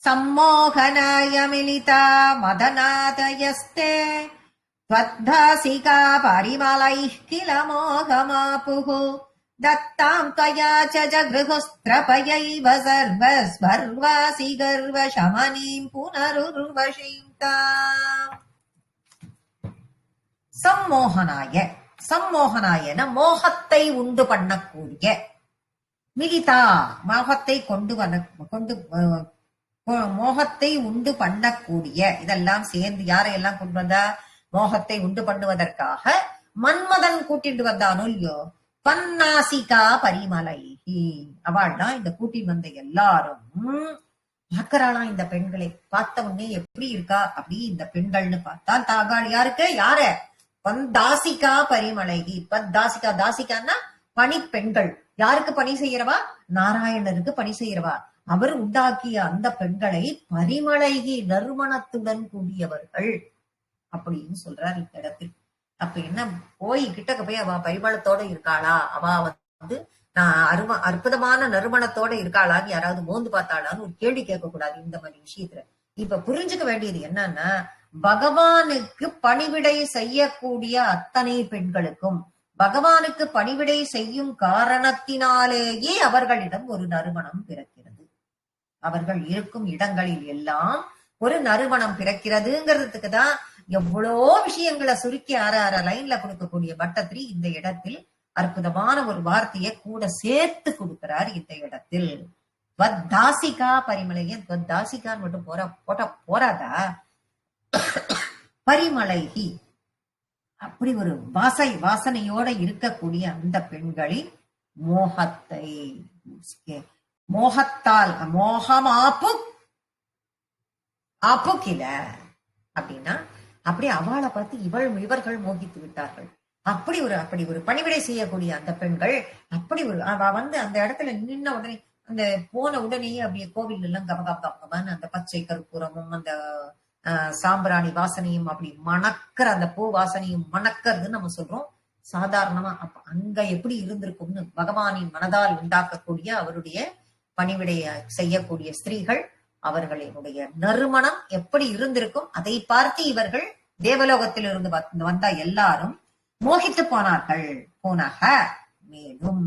சம்மோகனாய மிலிதா மதநாதயஸ்தே त्वद्भासिका परिमलैः किल मोहमापुः दत्ताम् त्वया च जगृहुस्त्रपयैव सर्वस्वर्वासि गर्वशमनीम् पुनरुर्वशीम् ताम्. சம்மோகனாய, சம்மோகனாயன மோகத்தை உண்டு பண்ணக்கூடிய, மிலிதா மோகத்தை மோகத்தை உண்டு பண்ணக்கூடிய, இதெல்லாம் சேர்ந்து யாரையெல்லாம் கொண்டு வந்தா? மோகத்தை உண்டு பண்ணுவதற்காக மன்மதன் கூட்டிட்டு வந்தானோ இல்லையோ, பன்னாசிகா பரிமலை, அவள் தான் இந்த கூட்டிட்டு வந்த எல்லாரும் பார்க்கிறாளாம். இந்த பெண்களை பார்த்த உடனே எப்படி இருக்கா அப்படி இந்த பெண்கள்னு பார்த்தா தாகாள் யாருக்கு? யார? பந்தாசிகா பரிமலைகி. பத்தாசிகா, தாசிகான்னா பணி பெண்கள். யாருக்கு பணி செய்யறவா? நாராயணருக்கு பணி செய்யறவா. அவர் உண்டாக்கிய அந்த பெண்களை பரிமலைகி, நறுமணத்துடன் கூடியவர்கள் அப்படின்னு சொல்றார் இந்த இடத்தில். அப்ப என்ன, போய் கிட்டக்க போய் அவ பரிமளத்தோட இருக்காளா, அவ வந்து அற்புதமான நறுமணத்தோட இருக்காளான்னு யாராவது மோந்து பார்த்தாளான்னு ஒரு கேள்வி கேட்க கூடாது இந்த மாதிரி விஷயத்துல. இப்ப புரிஞ்சுக்க வேண்டியது என்னன்னா, பகவானுக்கு பணிவிடை செய்யக்கூடிய அத்தனை பெண்களுக்கும் பகவானுக்கு பணிவிடை செய்யும் காரணத்தினாலேயே அவர்களிடம் ஒரு நறுமணம் பிறக்கிறது. அவர்கள் இருக்கும் இடங்களில் எல்லாம் ஒரு நறுமணம் பிறக்கிறதுங்கிறதுக்கு தான் எவ்வளோ விஷயங்களை சுருக்கி அரை லைன்ல கொடுக்கக்கூடிய பட்டத்திரி இந்த இடத்தில் அற்புதமான ஒரு வார்த்தையை கூட சேர்த்து கொடுக்கிறார் இந்த இடத்தில். தாசிகா பரிமலைய, தாசிகான்னு மட்டும் போராதா, பரிமலைகி அப்படி ஒரு வாசனையோட இருக்கக்கூடிய அந்த பெண்களின் மோகத்தை, மோகத்தால் மோகமாப்பு ஆப்புக்கில அப்படின்னா அப்படி அவளை பார்த்து இவர்கள் மோகித்து விட்டார்கள். அப்படி ஒரு பணிவிடை செய்யக்கூடிய அந்த பெண்கள் அப்படி ஒரு வந்து அந்த இடத்துல நின்ன உடனே, அந்த போன உடனேயே அப்படியே கோவில் எல்லாம் கமகமான அந்த பச்சை கற்பூரமும் அந்த சாம்பிராணி வாசனையும் அப்படி மணக்கிற அந்த பூ வாசனையும் மணக்கிறதுன்னு நம்ம சொல்றோம் சாதாரணமா. அப்ப அங்க எப்படி இருந்திருக்கும்னு பகவானின் மனதால் உண்டாக்கக்கூடிய அவருடைய பணிவிடைய செய்யக்கூடிய ஸ்திரீகள், அவர்களினுடைய நறுமணம் எப்படி இருந்திருக்கும் அதை பார்த்து இவர்கள் தேவலோகத்தில் இருந்து வந்த எல்லாரும் மோகித்து போனார்கள். புனக மேலும்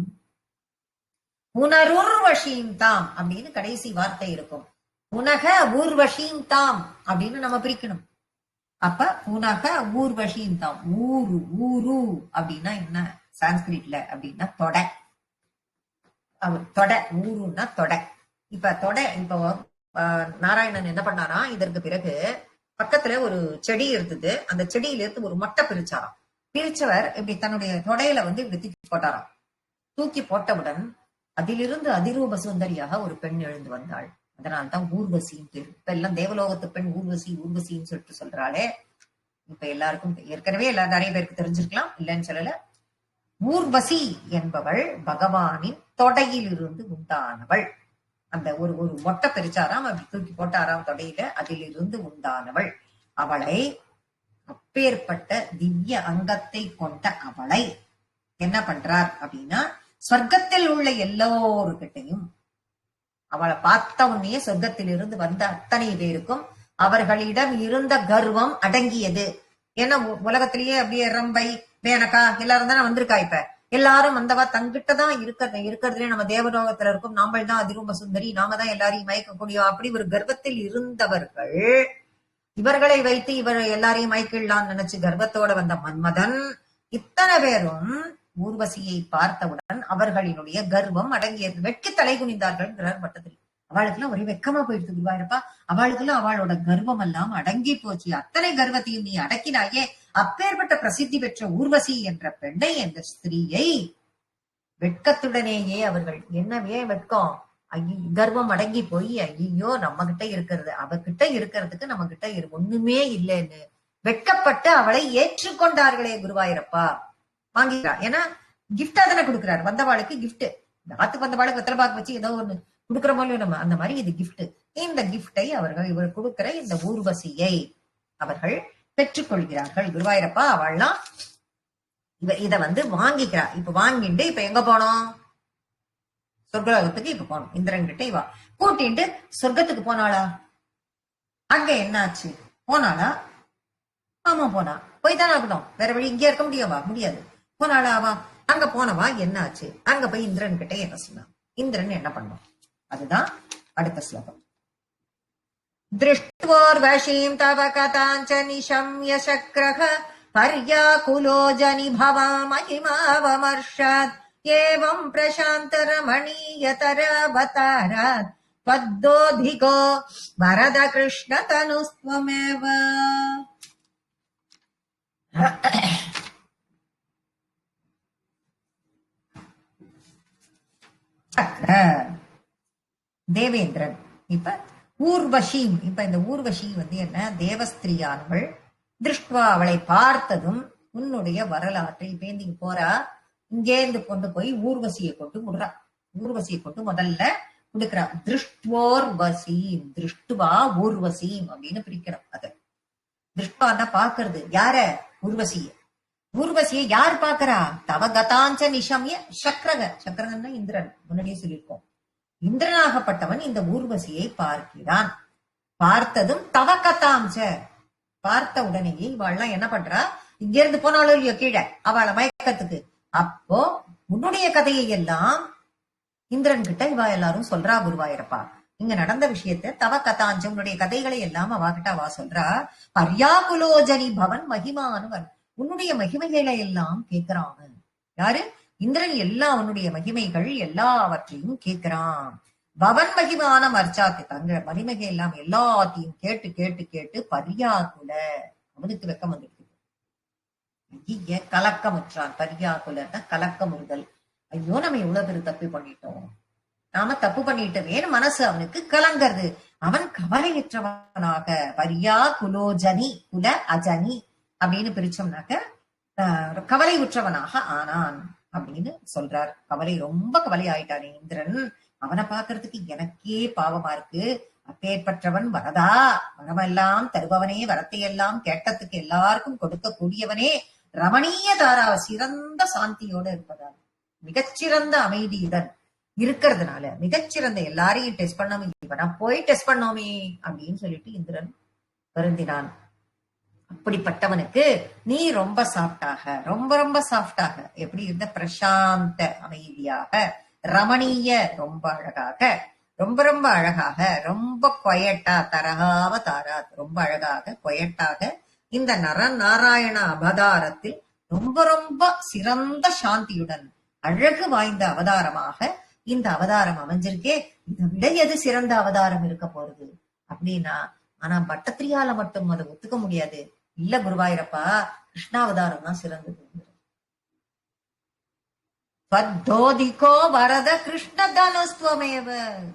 புனருர்வஷீம் தாம் அப்படின்னு கடைசி வார்த்தை இருக்கும். புனக ஊர்வஷீம் தாம் அப்படின்னு நம்ம பிரிக்கணும். அப்ப புனக ஊர்வஷீம் தாம், ஊரு அப்படின்னா என்ன சான்ஸ்கிரிட்ல அப்படின்னா தொடை. தொடை, ஊருன்னா தொடை. இப்ப தொடை, இப்ப நாராயணன் என்ன பண்ணாரா, இதற்கு பிறகு பக்கத்துல ஒரு செடி இருந்தது, அந்த செடியில இருந்து ஒரு மொட்டை பிரிச்சாராம். பிரிச்சவர் இப்படி தன்னுடைய தொடையில வந்து இப்படி தூக்கி போட்டாராம். தூக்கி போட்டவுடன் அதிலிருந்து அதிரூப சுந்தரியாக ஒரு பெண் எழுந்து வந்தாள். அதனால்தான் ஊர்வசின்னு பேரு. இப்ப எல்லாம் தேவலோகத்து பெண் ஊர்வசின்னு சொல்லிட்டு சொல்றாளே. இப்ப எல்லாருக்கும் ஏற்கனவே நிறைய பேருக்கு தெரிஞ்சிருக்கலாம், இல்லைன்னு சொல்லல. ஊர்வசி என்பவள் பகவானின் தொடையில் இருந்து உண்டானவள். அந்த ஒரு மொட்டை பெரிச்சாராம், அப்படி தூக்கி போட்டாராம் தொடையில, அதிலிருந்து உண்டானவள். அவளை, அப்பேற்பட்ட திவ்ய அங்கத்தை கொண்ட அவளை என்ன பண்றார் அப்படின்னா, சொர்க்கத்தில் உள்ள எல்லோருக்கிட்டையும் அவளை பார்த்த உடனே சொர்க்கத்தில் இருந்து வந்த அத்தனை பேருக்கும் அவர்களிடம் இருந்த கர்வம் அடங்கியது. ஏன்னா உலகத்திலேயே அப்படியே ரம்பை மேனகா எல்லாரும் தானே வந்திருக்கா. இப்ப எல்லாரும் வந்தவா தங்கிட்டதான் இருக்கிறதுலே நம்ம தேவலோகத்துல இருக்கும், நாமல் தான் அதிரூப சுந்தரி, நாம தான் எல்லாரையும் மயக்கக்கூடிய அப்படி ஒரு கர்வத்தில் இருந்தவர்கள் இவர்களை வைத்து இவர் எல்லாரையும் மயக்கிடலாம்னு நினைச்சு கர்வத்தோட வந்த மன்மதன் இத்தனை பேரும் ஊர்வசியை பார்த்தவுடன் அவர்களினுடைய கர்வம் அடங்கியது. வெட்கி தலை குனிந்தார்கள் பட்டத்தில். அவளுக்கெல்லாம் ஒரே வெக்கமா போயிடுது குருவாயிருப்பா. அவளுக்கெல்லாம் அவளோட கர்வம் எல்லாம் அடங்கி போச்சு. அத்தனை கர்வத்தையும் நீ அடக்கினாயே. அப்பேற்பட்ட பிரசித்தி பெற்ற ஊர்வசி என்ற பெண்ணை, என்ற ஸ்திரீயை வெட்கத்துடனேயே அவர்கள் என்னவே வெட்கம், கர்வம் அடங்கி போய் ஐயோ நம்ம கிட்ட இருக்கிறது அவகிட்ட இருக்கிறதுக்கு நம்ம கிட்ட ஒண்ணுமே இல்லைன்னு வெட்கப்பட்டு அவளை ஏற்றுக்கொண்டார்களே குருவாயிரப்பா. வாங்கிக்கிறார். ஏன்னா கிஃப்டா தானே கொடுக்கிறார் வந்தவாளுக்கு. கிஃப்ட் ஆத்துக்கு வந்தவாளுக்கு வெத்தலை பாக்கு வச்சு ஏதோ ஒண்ணு கொடுக்குற மாதிரி நம்ம அந்த மாதிரி இது கிஃப்ட். இந்த கிஃப்டை அவர்கள் இவர் கொடுக்கிற இந்த ஊர்வசியை அவர்கள் பெற்றுக் கொள்கிறார்கள். குருவாயிரப்பா அவள்லாம் இத வாங்கிக்கிறா. இப்ப வாங்கிட்டு இப்ப எங்க போனோம்? சொர்க்கலோகத்துக்கு இப்ப போனோம். இந்திரன் கிட்ட இவா கூட்டிட்டு சொர்க்கத்துக்கு போனாளா? அங்க என்னாச்சு? போனாளா? ஆமா போனா. போய் தானே ஆகணும், வேற வழி. இங்கே இருக்க முடியாவா? முடியாது. போனாளா அவா? அங்க போனவா என்ன ஆச்சு? அங்க போய் இந்திரன் கிட்ட என்ன சொன்னான்? இந்திரன் என்ன பண்ணும்? அதுதான் அடுத்த ஸ்லோகம். திருஷ்டுவோர்வசீம் தவ கதாஞ்ச நிஷம்ய சக்ரஹ பர்யாகுலோ ஜனி பவா மகிமாவமர்ஷாத் ஏவம் பிரசாந்த ரமணீயதராவதாராத் त्वद्दोधिको वरद कृष्ण तनुस्त्वमेव. தேவேந்திரன் இப்ப ஊர்வசி. இப்ப இந்த ஊர்வசி என்ன? தேவஸ்திரியானவள். திருஷ்டுவா அவளை பார்த்ததும் உன்னுடைய வரலாற்றை பேந்திக்கு போறா. இங்கேந்து கொண்டு போய் ஊர்வசியை கொண்டு விடுறா. ஊர்வசியை கொண்டு முதல்ல கொடுக்கிறா. திருஷ்டுவோர் வசீம், திருஷ்டுவா ஊர்வசீம் அப்படின்னு பிரிக்கிறோம். அது திருஷ்டுவான்னா பாக்குறது யார? ஊர்வசிய. ஊர்வசியை யார் பாக்குறா? தவ கதாஞ்ச நிஷம்ய சக்ரக. சக்ரகன்னா இந்திரன். முன்னாடியே சொல்லியிருக்கோம். இந்திரனாகப்பட்டவன் இந்த ஊர்வசியை பார்க்கிறான். பார்த்ததும் தவ கதாஞ்ச, பார்த்த உடனேயே இவாள்லாம் என்ன பண்றா? இங்க இருந்து போனாலும் இல்லையோ கீழே அவளை மயக்கத்துக்கு. அப்போ உன்னுடைய கதையை எல்லாம் இந்திரன் கிட்ட இவா எல்லாரும் சொல்றா. குருவாயிரப்பா இங்க நடந்த விஷயத்த தவ கதாஞ்சம், உன்னுடைய கதைகளை எல்லாம் அவகிட்ட அவா சொல்றா. பர்யாகுலோஜனி பவன் மகிமானுவன், உன்னுடைய மகிமைகளை எல்லாம் கேட்கிறான். யாரு? இந்திரன். எல்லா உன்னுடைய மகிமைகள் எல்லாவற்றையும் கேட்கிறான். பவன் மகிமான மர்ச்சாத்து, தங்க மகிமைகள் எல்லாம் எல்லாத்தையும் கேட்டு கேட்டு கேட்டு பர்யாகுல, அவனுக்கு வெக்கம் வந்துருக்கு. ஐய கலக்கமுற்றான். பர்யாகுலன்னா கலக்கமுறுதல். ஐயோ நம்ம எவ்வளவு பேரு தப்பு பண்ணிட்டோம், நாம தப்பு பண்ணிட்டவேன்னு மனசு அவனுக்கு கலங்கிறது. அவன் கவலையற்றவனாக, பர்யா குலோஜனி, குல அஜனி அப்படின்னு பிரிச்சோம்னாக்க கவலை உற்றவனாக ஆனான் அப்படின்னு சொல்றார். கவலை, ரொம்ப கவலை ஆயிட்டானே இந்திரன். அவனை பாக்குறதுக்கு எனக்கே பாவமா இருக்கு. அப்பேற்பட்டவன் வரதா, வரமெல்லாம் தருபவனே, வரத்தை எல்லாம் கேட்டதுக்கு எல்லாருக்கும் கொடுக்க கூடியவனே, ரமணீய தாரா, சிறந்த சாந்தியோட இருப்பதால், மிகச்சிறந்த அமைதியுடன் இருக்கிறதுனால, மிகச்சிறந்த எல்லாரையும் டெஸ்ட் பண்ணாம இவனா போய் டெஸ்ட் பண்ணோமே அப்படின்னு சொல்லிட்டு இந்திரன் வருந்தினான். அப்படிப்பட்டவனுக்கு நீ ரொம்ப சாஃப்டாக, ரொம்ப ரொம்ப சாஃப்டாக எப்படி இருந்த? பிரசாந்த அமைதியாக, ரமணீய ரொம்ப அழகாக, ரொம்ப ரொம்ப அழகாக, ரொம்ப கொயட்டா, தரகாவ தாராத் ரொம்ப அழகாக கொயட்டாக இந்த நாராயண அவதாரத்தில் ரொம்ப ரொம்ப சிறந்த சாந்தியுடன் அழகு வாய்ந்த அவதாரமாக இந்த அவதாரம் அமைஞ்சிருக்கே. இதை விட எது சிறந்த அவதாரம் இருக்க போறது அப்படின்னா, ஆனா பட்டத்திரியால மட்டும் அதை ஒத்துக்க முடியாது. இல்ல குருவாயிரப்பா, கிருஷ்ணாவதாரம் தான் சிறந்தது. பத்தோதிகோ வரத கிருஷ்ண தனுஸ்துவமேவ.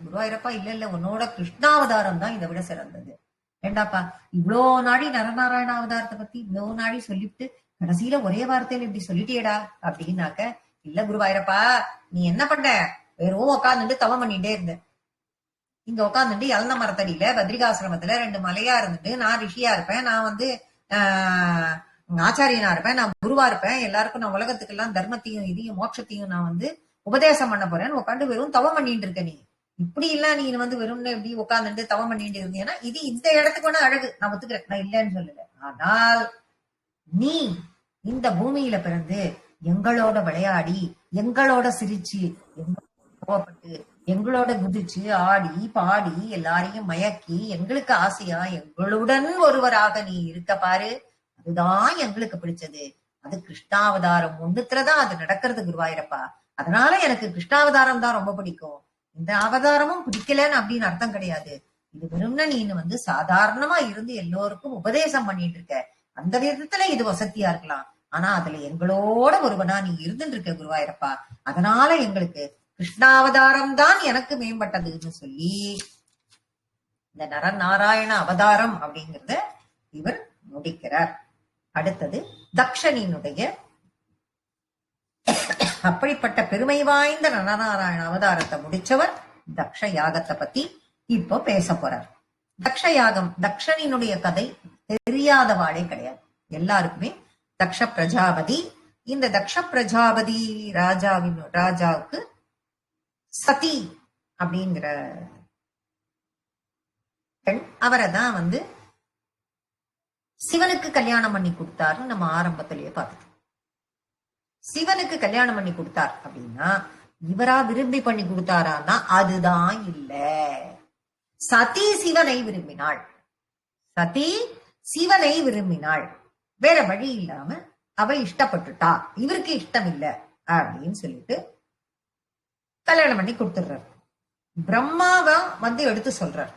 குருவாயிரப்பா இல்ல இல்ல, உன்னோட கிருஷ்ணாவதாரம் தான் இதை விட சிறந்தது. ஏண்டாப்பா இவ்வளோ நாடி நரநாராயண அவதாரத்தை பத்தி இவ்வளோ நாடி சொல்லிட்டு கடைசியில ஒரே வார்த்தையில இப்படி சொல்லிட்டேடா அப்படின்னாக்க, இல்ல குருவாயிரப்பா நீ என்ன பண்ண? வெறும் உட்காந்துட்டு தவம் பண்ணிட்டே இருந்த. இங்க உட்காந்துட்டு இளந்த மரத்தடியில பத்ரிகாசிரமத்துல 2 மலையா இருந்துட்டு, நான் ரிஷியா இருப்பேன், நான் ஆச்சாரியனா இருப்பேன், நான் குருவா இருப்பேன், எல்லாருக்கும் நான் உலகத்துக்கு எல்லாம் தர்மத்தையும் இதையும் மோட்சத்தையும் நான் உபதேசம் பண்ண போறேன்னு உட்காந்து வெறும் தவம் பண்ணிட்டு இருக்க. நீ இப்படி இல்ல, நீ வெறும் இப்படி உட்காந்துட்டு தவம் பண்ணிட்டு இருந்தீங்கன்னா இது இந்த இடத்துக்கு வேணா அழகு, நான் ஒத்துக்கிறேன், நான் இல்லைன்னு சொல்லல. ஆனால் நீ இந்த பூமியில பிறந்து எங்களோட விளையாடி, எங்களோட சிரிச்சு, கோவப்பட்டு, எங்களோட குதிச்சு ஆடி பாடி எல்லாரையும் மயக்கி எங்களுக்கு ஆசையா எங்களுடன் ஒருவராக நீ இருக்க பாரு, அதுதான் எங்களுக்கு பிடிச்சது. அது கிருஷ்ணாவதாரம் ஒண்ணுத்துலதான் அது நடக்கிறது குருவாயிரப்பா. அதனால எனக்கு கிருஷ்ணாவதாரம் தான் ரொம்ப பிடிக்கும். இந்த அவதாரமும் பிடிக்கலன்னு அப்படின்னு அர்த்தம் கிடையாது. இது வெறும்னா நீ சாதாரணமா இருந்து எல்லோருக்கும் உபதேசம் பண்ணிட்டு இருக்க, அந்த விதத்துல இது வசதியா இருக்கலாம். ஆனா அதுல எங்களோட ஒருவனா நீ இருந்துட்டு இருக்க குருவாயிரப்பா, அதனால எங்களுக்கு கிருஷ்ணாவதாரம் தான் எனக்கு மேம்பட்டதுன்னு சொல்லி இந்த நரநாராயண அவதாரம் அப்படிங்கறத இவர் முடிக்கிறார். அடுத்தது தக்ஷனினுடைய அப்படிப்பட்ட பெருமை வாய்ந்த நரநாராயண அவதாரத்தை முடிச்சவர் தக்ஷ யாகத்தை பத்தி இப்போ பேச போறார். தக்ஷ யாகம், தக்ஷனினுடைய கதை தெரியாதவாளே கிடையாது. எல்லாருக்குமே தக்ஷ பிரஜாபதி, இந்த தக்ஷ பிரஜாபதி ராஜாவுக்கு சதி அப்படிங்கிற பெண், அவரை தான் சிவனுக்கு கல்யாணம் பண்ணி கொடுத்தாருன்னு நம்ம ஆரம்பத்திலேயே பார்த்துட்டோம். சிவனுக்கு கல்யாணம் பண்ணி கொடுத்தார் அப்படின்னா இவரா விரும்பி பண்ணி கொடுத்தாரான்னா அதுதான் இல்ல. சதி சிவனை விரும்பினாள், சதி சிவனை விரும்பினாள், வேற வழி இல்லாம அவ இஷ்டப்பட்டுட்டா, இவருக்கு இஷ்டம் இல்ல அப்படின்னு சொல்லிட்டு கல்யாணம் பண்ணி கொடுத்துடுறாரு. பிரம்மாவா எடுத்து சொல்றார்,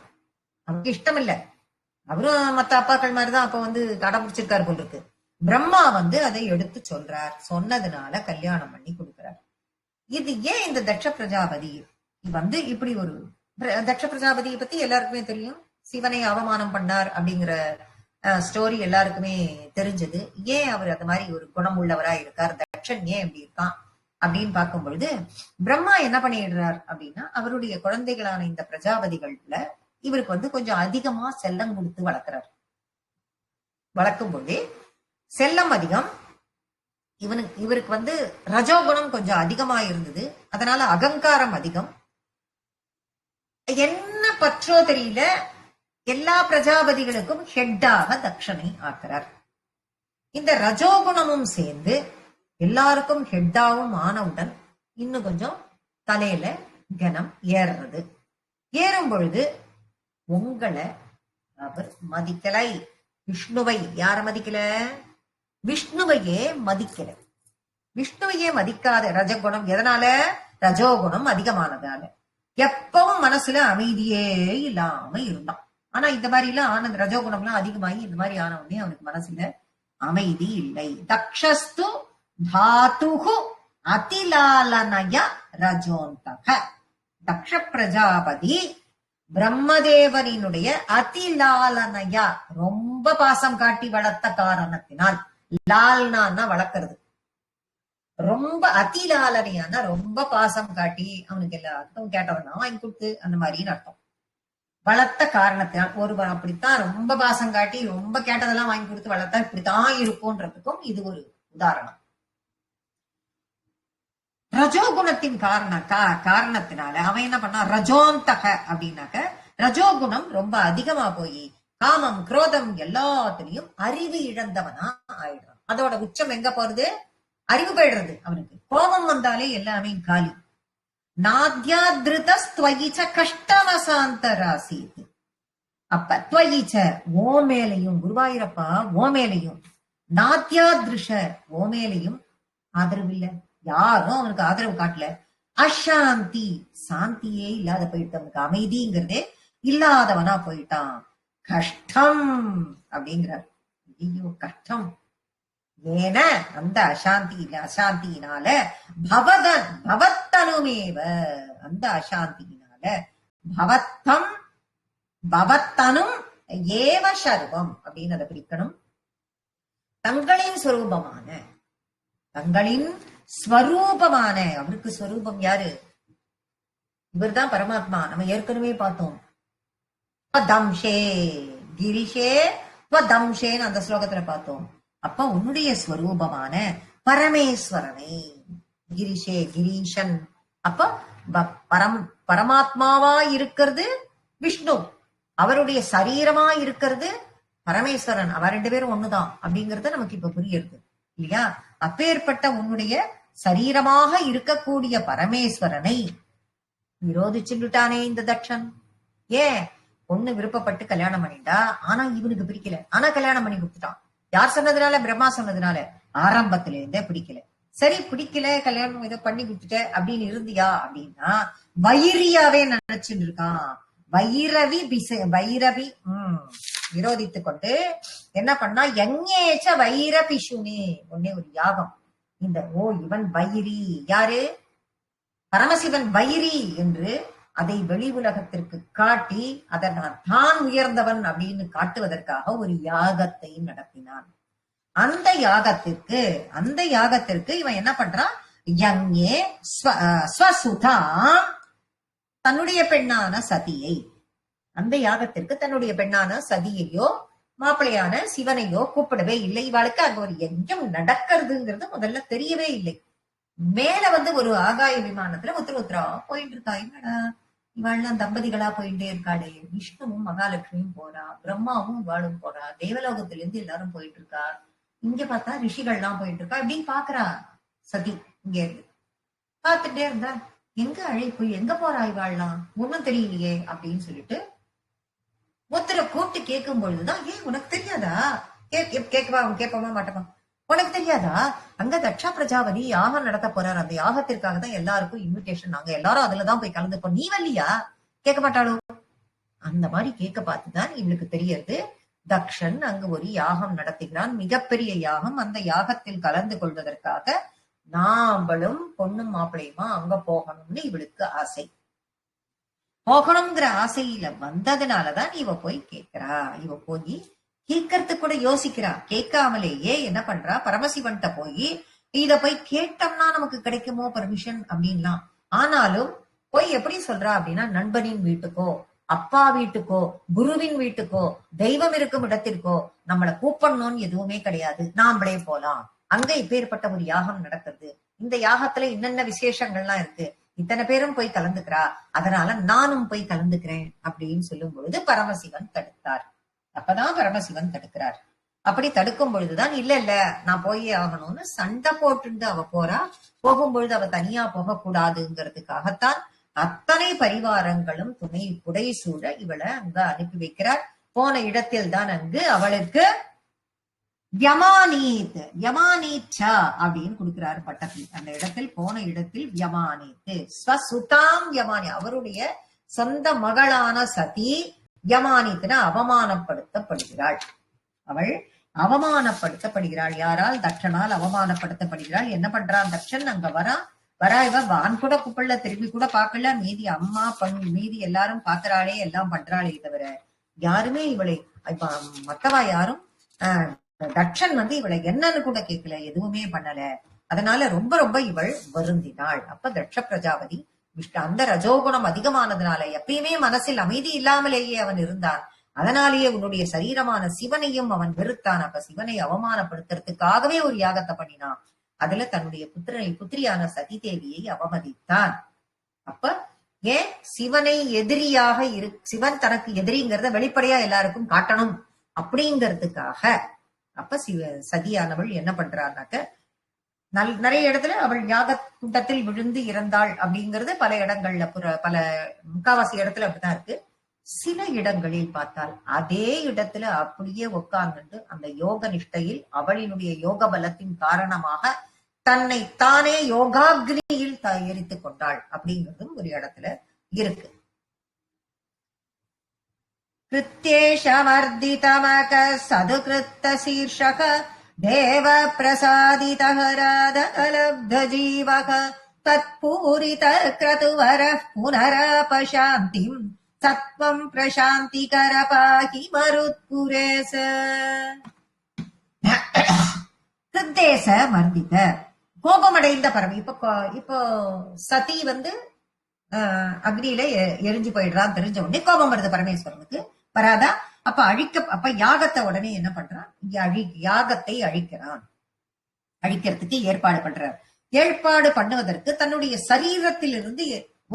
அவருக்கு இஷ்டம் இல்ல. அவரும் மத்த அப்பாக்கள் மாதிரிதான் அப்ப கடை பிடிச்சிருக்காரு போல் இருக்கு. பிரம்மா அதை எடுத்து சொல்றார். சொன்னதுனால கல்யாணம் பண்ணி கொடுக்கிறார். இது ஏன் இந்த தட்ச பிரஜாபதி இப்படி ஒரு தட்ச பிரஜாபதியை பத்தி எல்லாருக்குமே தெரியும். சிவனை அவமானம் பண்ணார் அப்படிங்கிற ஸ்டோரி எல்லாருக்குமே தெரிஞ்சது. ஏன் அவர் அந்த மாதிரி ஒரு குணம் உள்ளவரா இருக்கார், தட்சன் ஏன் இப்படி இருக்கான் அப்படின்னு பார்க்கும் பொழுது பிரம்மா என்ன பண்ணிடுறார் அப்படின்னா அவருடைய குழந்தைகளான இந்த பிரஜாபதிகள்ல இவருக்கு கொஞ்சம் அதிகமா செல்லம் கொடுத்து வளர்க்கிறார். வளர்க்கும் பொழுதே செல்லம் அதிகம். இவருக்கு ரஜோகுணம் கொஞ்சம் அதிகமா இருந்தது. அதனால அகங்காரம் அதிகம். என்ன பற்றோ தெரியல, எல்லா பிரஜாபதிகளுக்கும் ஹெட்டாக தக்ஷனை ஆக்குறார். இந்த ரஜோகுணமும் சேர்ந்து எல்லாருக்கும் ஹெட்டாவும் ஆனவுடன் இன்னும் கொஞ்சம் தலையில கனம் ஏறுறது. ஏறும் பொழுது உங்களை அவர் மதிக்கலை. விஷ்ணுவை யார மதிக்கல? விஷ்ணுவையே மதிக்கல. விஷ்ணுவையே மதிக்காத ரஜகுணம். எதனால? ரஜோகுணம் அதிகமானதால. எப்பவும் மனசுல அமைதியே இல்லாம இருந்தான். ஆனா இந்த மாதிரி எல்லாம் ஆனந்த ரஜோகுணம் எல்லாம் அதிகமாகி இந்த மாதிரி ஆன உடனே அவனுக்கு மனசுல அமைதி இல்லை. தக்ஷஸ்து தாத்துஹு அதிலாலனய ரஜோந்தக. தக்ஷ பிரஜாபதி பிரம்மதேவனினுடைய அதிலாலனையா ரொம்ப பாசம் காட்டி வளர்த்த காரணத்தினால், லால்னா வளர்க்கறது, ரொம்ப அதிலாலனையான ரொம்ப பாசம் காட்டி அவனுக்கு எல்லாருக்கும் கேட்டவனா வாங்கி கொடுத்து அந்த மாதிரின்னு அர்த்தம். வளர்த்த காரணத்தினால் ஒருவன் அப்படித்தான் ரொம்ப பாசம் காட்டி ரொம்ப கேட்டதெல்லாம் வாங்கி கொடுத்து வளர்த்தா இப்படித்தான் இருக்கும்ன்றதுக்கும் இது ஒரு உதாரணம். ரஜோகுணத்தின் காரணத்தினால அவன் என்ன பண்ணா, ரஜோந்தக அப்படின்னாக்க ரஜோகுணம் ரொம்ப அதிகமா போய் காமம் குரோதம் எல்லாத்திலையும் அறிவு இழந்தவனா ஆயிடுறான். அதோட உச்சம் எங்க போறது? அறிவு போயிடுறது. அவனுக்கு கோபம் வந்தாலே எல்லாமே காலி. நாத்யாத்ருதஸ்த்வயிச்ச கஷ்டவசாந்தராசீத். அப்ப துவயிச்ச ஓ மேலையும், குருவாயிரப்பா ஓ மேலையும், நாத்யாத்ருஷ ஓ மேலையும் ஆதரவு இல்லை. யாரும் அவனுக்கு ஆதரவு காட்டல. அசாந்தி, சாந்தியே இல்லாத போயிட்டு அவனுக்கு அமைதிங்கிறதே இல்லாதவனா போயிட்டான். கஷ்டம் அப்படிங்கிறார். ஐயோ கஷ்டம். ஏன அந்த அசாந்தியினால பவத்தனுமேவ, அந்த அசாந்தியினால பவத்தனும் ஏவ சர்வம் அப்படின்னு அதை பிரிக்கணும். தங்களின் சொரூபமான, தங்களின் ஸ்வரூபமான, அவருக்கு ஸ்வரூபம் யாரு? இவர்தான் பரமாத்மா. நம்ம ஏற்கனவே பார்த்தோம். தம்ஷே கிரிஷே தம்ஷேன்னு அந்த ஸ்லோகத்துல பார்த்தோம். அப்ப உன்னுடைய ஸ்வரூபமான பரமேஸ்வரனை, கிரிஷே கிரீஷன், அப்ப பரமாத்மாவா இருக்கிறது விஷ்ணு, அவருடைய சரீரமா இருக்கிறது பரமேஸ்வரன் அவ 2 பேரும் ஒண்ணுதான் அப்படிங்கறது நமக்கு இப்ப புரியுது இல்லையா? அப்பேற்பட்ட உன்னுடைய சரீரமாக இருக்கக்கூடிய பரமேஸ்வரனை விரோதிச்சுட்டானே இந்த தட்சன். ஏன்? பொண்ணு விருப்பப்பட்டு கல்யாணம் பண்ணிட்டா, ஆனா இவனுக்கு பிடிக்கல, ஆனா கல்யாணம் பண்ணி கொடுத்துட்டான். யார் சொன்னதுனால? பிரம்மா சொன்னதுனால. ஆரம்பத்தில இருந்தே பிடிக்கல. சரி, பிடிக்கல, கல்யாணம் ஏதோ பண்ணி கொடுத்துட்ட அப்படின்னு இருந்தியா அப்படின்னா வைரியாவே நினைச்சுட்டு இருக்கான். வைரவி விரோதித்து கொண்டு என்ன பண்ணா, எங்கேச்ச வைர பிஷுனே ஒன்னே ஒரு யாகம். இந்த இவன் வைரி, யாரு? பரமசிவன் வைரி என்று அதை வெளி உலகத்திற்கு காட்டி அதை நான் தான் உயர்ந்தவன் அப்படின்னு காட்டுவதற்காக ஒரு யாகத்தை நடத்தினான். அந்த யாகத்திற்கு இவன் என்ன பண்றான்? யங்கே ஸ்வசுதா, தன்னுடைய பெண்ணான சதியை, அந்த யாகத்திற்கு தன்னுடைய பெண்ணான சதியையோ மாப்பிளையான சிவனையோ கூப்பிடவே இல்லை. இவாளுக்கு அங்க ஒரு யஜ்ஞம் நடக்கிறதுங்கிறது முதல்ல தெரியவே இல்லை. மேல ஒரு ஆகாய விமானத்துல உத்தரா போயிட்டு இருக்கா. என்னடா இவாள்லாம் தம்பதிகளா போயிட்டே இருக்காளே, விஷ்ணுவும் மகாலட்சுமியும் போறா, பிரம்மாவும் இவாளும் போறா, தேவலோகத்துல இருந்து எல்லாரும் போயிட்டு இருக்கா, இங்க பார்த்தா ரிஷிகள்லாம் போயிட்டு இருக்கா அப்படின்னு பாக்குறா சதி. இங்க இருந்து பார்த்துட்டே இருந்தா, எங்க அழைப்பு, எங்க போறா இவாள்லாம், ஒண்ணும் தெரியலையே அப்படின்னு சொல்லிட்டு ஒருத்தரை கூப்பிட்டு கேட்கும் பொழுதுதான், ஏன் உனக்கு தெரியாதா? கேட்பமா மாட்டமா, உனக்கு தெரியாதா? அங்க தட்சா பிரஜாபதி யாகம் நடத்த போறாரு, அந்த யாகத்திற்காக தான் எல்லாருக்கும் இன்விடேஷன், நாங்க எல்லாரும் அதுலதான் போய் கலந்துப்போம், நீ வரலையா? கேட்க மாட்டாளோ? அந்த மாதிரி கேட்க பார்த்துதான் இவளுக்கு தெரியறது, தக்ஷன் அங்கு ஒரு யாகம் நடத்துகிறான், மிகப்பெரிய யாகம். அந்த யாகத்தில் கலந்து கொள்வதற்காக நாம்பளும் பொண்ணும் மாப்பிள்ளையுமா அங்க போகணும்னு இவளுக்கு ஆசை. போகணுங்கிற ஆசையில வந்ததுனாலதான் இவ போய் கேட்கிறா. இவ போய் கேட்கறதுக்கு கூட யோசிக்கிறா. கேட்காமலேயே என்ன பண்றா, பரமசிவன்கிட்ட போய் இத போய் கேட்டோம்னா நமக்கு கிடைக்குமோ பர்மிஷன் அப்படின்லாம். ஆனாலும் போய் எப்படி சொல்றா அப்படின்னா, நண்பனின் வீட்டுக்கோ, அப்பா வீட்டுக்கோ, குருவின் வீட்டுக்கோ, தெய்வம் இருக்கும் இடத்திற்கோ நம்மளை கூப்பிடணும்னு எதுவுமே கிடையாது, நாமளே போலாம். அங்க இப்பேற்பட்ட ஒரு யாகம் நடக்கிறது, இந்த யாகத்துல என்னென்ன விசேஷங்கள்லாம் இருக்கு, இத்தனை பேரும் போய் கலந்துக்கிறா, அதனால நானும் போய் கலந்துக்கிறேன் அப்படின்னு சொல்லும் பொழுது பரமசிவன் தடுத்தார். அப்பதான் பரமசிவன் தடுக்கிறார். அப்படி தடுக்கும் பொழுதுதான், இல்ல நான் போயே ஆகணும்னு சண்டை போட்டு அவ போறா. போகும்பொழுது அவ தனியா போகக்கூடாதுங்கிறதுக்காகத்தான் அத்தனை பரிவாரங்களும் துணை புடை சூழ இவளை அங்க அனுப்பி வைக்கிறார். போன இடத்தில் தான் அங்கு அவளுக்கு யமானீச்சா அப்படின்னு கொடுக்கிறாரு பட்டத்தில். அந்த இடத்தில், போன இடத்தில் யமானீத்து ஸ்வசுதாம் யமானி, அவருடைய சொந்த மகளான சதி யமானீத்துனா அவமானப்படுத்தப்படுகிறாள். அவள் அவமானப்படுத்தப்படுகிறாள். யாரால்? தட்சனால் அவமானப்படுத்தப்படுகிறாள். என்ன பண்றான் தட்சன்? அங்க வரா இவ வான் கூட குப்பல்ல, திரும்பி கூட பாக்கல. மீதி அம்மா மீதி எல்லாரும் பாக்குறாளே, எல்லாம் பண்றாளே தவிர யாருமே இவளை, இப்ப மத்தவா யாரும் தட்சன் இவளை என்னன்னு கூட கேட்கல, எதுவுமே பண்ணல. அதனால ரொம்ப ரொம்ப இவள் வருந்தினாள். அப்ப தட்ச பிரஜாபதி அந்த ரஜோகுணம் அதிகமானதுனால எப்பயுமே மனசில் அமைதி இல்லாமலேயே அவன் இருந்தான். அதனாலேயே உன்னுடைய சரீரமான சிவனையும் அவன் வெறுத்தான். அப்ப சிவனை அவமானப்படுத்துறதுக்காகவே ஒரு யாகத்தை பண்ணினான். அதுல தன்னுடைய புத்திரியான சதி தேவியை அவமதித்தான். அப்ப ஏன் சிவனை எதிரியாக சிவன் தனக்கு எதிரிங்கிறத வெளிப்படையா எல்லாருக்கும் காட்டணும் அப்படிங்கிறதுக்காக அப்ப சதியானவள் என்ன பண்றான்னாக்க, நிறைய இடத்துல அவள் யாக கூட்டத்தில் விழுந்து இறந்தாள் அப்படிங்கிறது பல இடங்கள்ல, பல முக்காவாசி இடத்துல அப்படிதான் இருக்கு. சில இடங்களில் பார்த்தால் அதே இடத்துல அப்படியே உட்கார்ந்து அந்த யோக நிஷ்டையில் அவளினுடைய யோக பலத்தின் காரணமாக தன்னை தானே யோகாக்னியில் எரித்துக் கொண்டாள் அப்படிங்கிறதும் ஒரு இடத்துல இருக்கு. கிருத்தேஷமர்திதமக சதுகிருத்த சீர்ஷக தேவ பிரசாதிதஹராதலப்த ஜீவக தத்பூரித கிரதுவர புனரபசாந்திம் சத்வம் பிரசாந்திகர பாகி மருத்புரேச. கிருத்தேச மர்தித, கோபமடைந்த பரம. இப்போ சதி அக்னியில எரிஞ்சு போயிடுறான் தெரிஞ்ச உடனே கோபம் வருது பரமேஸ்வரனுக்கு. வராதா? அப்ப யாகத்தை உடனே என்ன பண்றான்? யாகத்தை அழிக்கிறான். அழிக்கிறதுக்கு ஏற்பாடு பண்றார். ஏற்பாடு பண்ணுவதற்கு தன்னுடைய சரீரத்திலிருந்து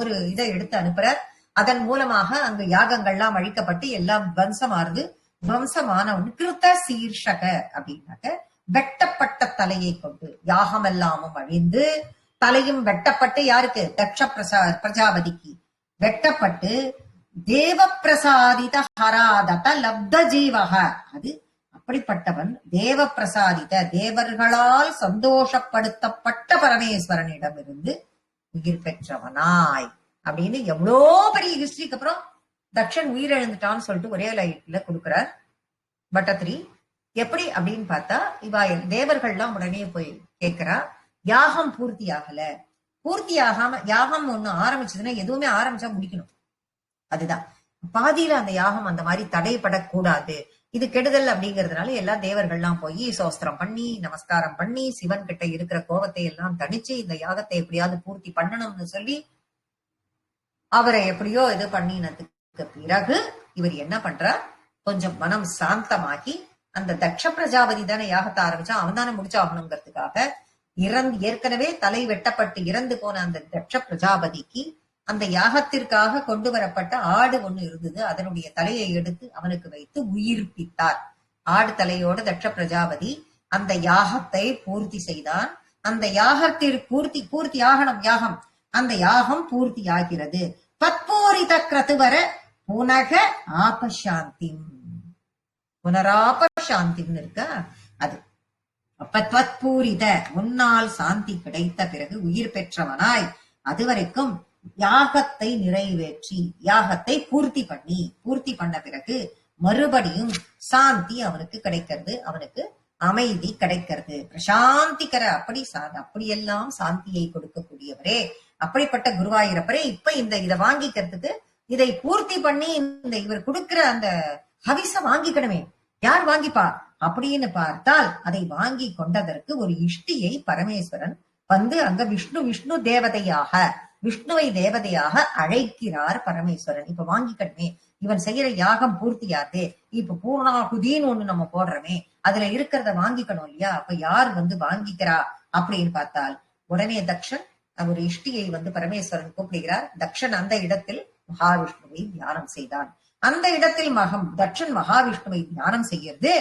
ஒரு இதை எடுத்து அனுப்புறார். அதன் மூலமாக அங்கு யாகங்கள்லாம் அழிக்கப்பட்டு எல்லாம் வம்சமாறுது. துவம்சமான ஒண்ணு. கிருத்த சீர்ஷக அப்படின்னாக்க வெட்டப்பட்ட தலையை கொண்டு யாகம் எல்லாமும் அழிந்து தலையும் வெட்டப்பட்டு யாருக்கு? தக்ஷ பிரஜாபதிக்கு வெட்டப்பட்டு தேவ பிரசாதித ஹராதத லப்த ஜீவக, அது அப்படிப்பட்டவன் தேவ பிரசாதித தேவர்களால் சந்தோஷப்படுத்தப்பட்ட பரமேஸ்வரனிடம் இருந்து உயிர் பெற்றவனாய் அப்படின்னு எவ்வளோ பெரிய ஹிஸ்டரிக்கு அப்புறம் தக்ஷன் உயிரிழந்துட்டான்னு சொல்லிட்டு ஒரே லைட்ல கொடுக்கிறார் பட்டத்திரி. எப்படி அப்படின்னு பார்த்தா, இவா தேவர்கள்லாம் உடனே போய் கேட்கிறா, யாகம் பூர்த்தி ஆகல. பூர்த்தி ஆகாம யாகம் ஒண்ணு ஆரம்பிச்சதுன்னா எதுவுமே ஆரம்பிச்சா முடிக்கணும். அதுதான் பாதியில அந்த யாகம் அந்த மாதிரி தடைப்படக்கூடாது, இது கெடுதல் அப்படிங்கிறதுனால எல்லா தேவர்கள்லாம் போய் சோஸ்திரம் பண்ணி நமஸ்காரம் பண்ணி சிவன் கிட்ட இருக்கிற கோபத்தை எல்லாம் தணிச்சு இந்த யாகத்தை எப்படியாவது பூர்த்தி பண்ணணும்னு சொல்லி அவரை எப்படியோ இது பண்ணினதுக்கு பிறகு இவர் என்ன பண்றார், கொஞ்சம் மனம் சாந்தமாக்கி அந்த தக்ஷ பிரஜாபதி தானே யாகத்தை ஆரம்பிச்சா, அவன் தானே முடிச்சாகணுங்கிறதுக்காக ஏற்கனவே தலை வெட்டப்பட்டு இறந்து போன அந்த தக்ஷ பிரஜாபதிக்கு அந்த யாகத்திற்காக கொண்டு வரப்பட்ட ஆடு ஒண்ணு இருந்தது, அதனுடைய தலையை எடுத்து அவனுக்கு வைத்து உயிர்ப்பித்தார். ஆடு தலையோட தக்ஷ பிரஜாபதி அந்த யாகத்தை பூர்த்தி செய்தான். அந்த யாகத்திற்கு பூர்த்தி ஆகணும் யாகம். அந்த யாகம் பூர்த்தி ஆகிறது. பத்பூரித கிரதுவர புனக ஆபசாந்தி, புனராபசாந்தின்னு இருக்க அது. அப்ப தத்பூரித முன்னால் சாந்தி கிடைத்த பிறகு உயிர் பெற்றவனாய் அதுவரைக்கும் யாகத்தை நிறைவேற்றி யாகத்தை பூர்த்தி பண்ண பிறகு மறுபடியும் சாந்தி அவனுக்கு கிடைக்கிறது, அவனுக்கு அமைதி கிடைக்கிறது. பிரசாந்திக்கர அப்படியெல்லாம் சாந்தியை கொடுக்கக்கூடியவரே, அப்படிப்பட்ட குருவாயூரப்பரே, இப்ப இதை வாங்கிக்கிறதுக்கு இதை பூர்த்தி பண்ணி இந்த இவர் கொடுக்கிற அந்த ஹவிச வாங்கிக்கணுமே, யார் வாங்கிப்பா அப்படின்னு பார்த்தால் அதை வாங்கி கொண்டதற்கு ஒரு இஷ்டியை பரமேஸ்வரன் வந்து அங்க விஷ்ணு விஷ்ணுவை தேவதையாக அழைக்கிறார் பரமேஸ்வரன். இப்ப வாங்கிக்கணுமே, இவன் செய்யற யாகம் பூர்த்தியாதே, இப்ப பூர்ணாகுதின்னு ஒண்ணு நம்ம போடுறோமே, அதுல இருக்கிறத வாங்கிக்கணும் இல்லையா? அப்ப யார் வந்து வாங்கிக்கிறா அப்படின்னு பார்த்தால் உடனே தக்ஷன் ஒரு இஷ்டியை வந்து பரமேஸ்வரன் கூப்பிடுகிறார். தக்ஷன் அந்த இடத்தில் மகாவிஷ்ணுவை தியானம் செய்தான். அந்த இடத்தில் தக்ஷன் மகாவிஷ்ணுவை தியானம் செய்யறது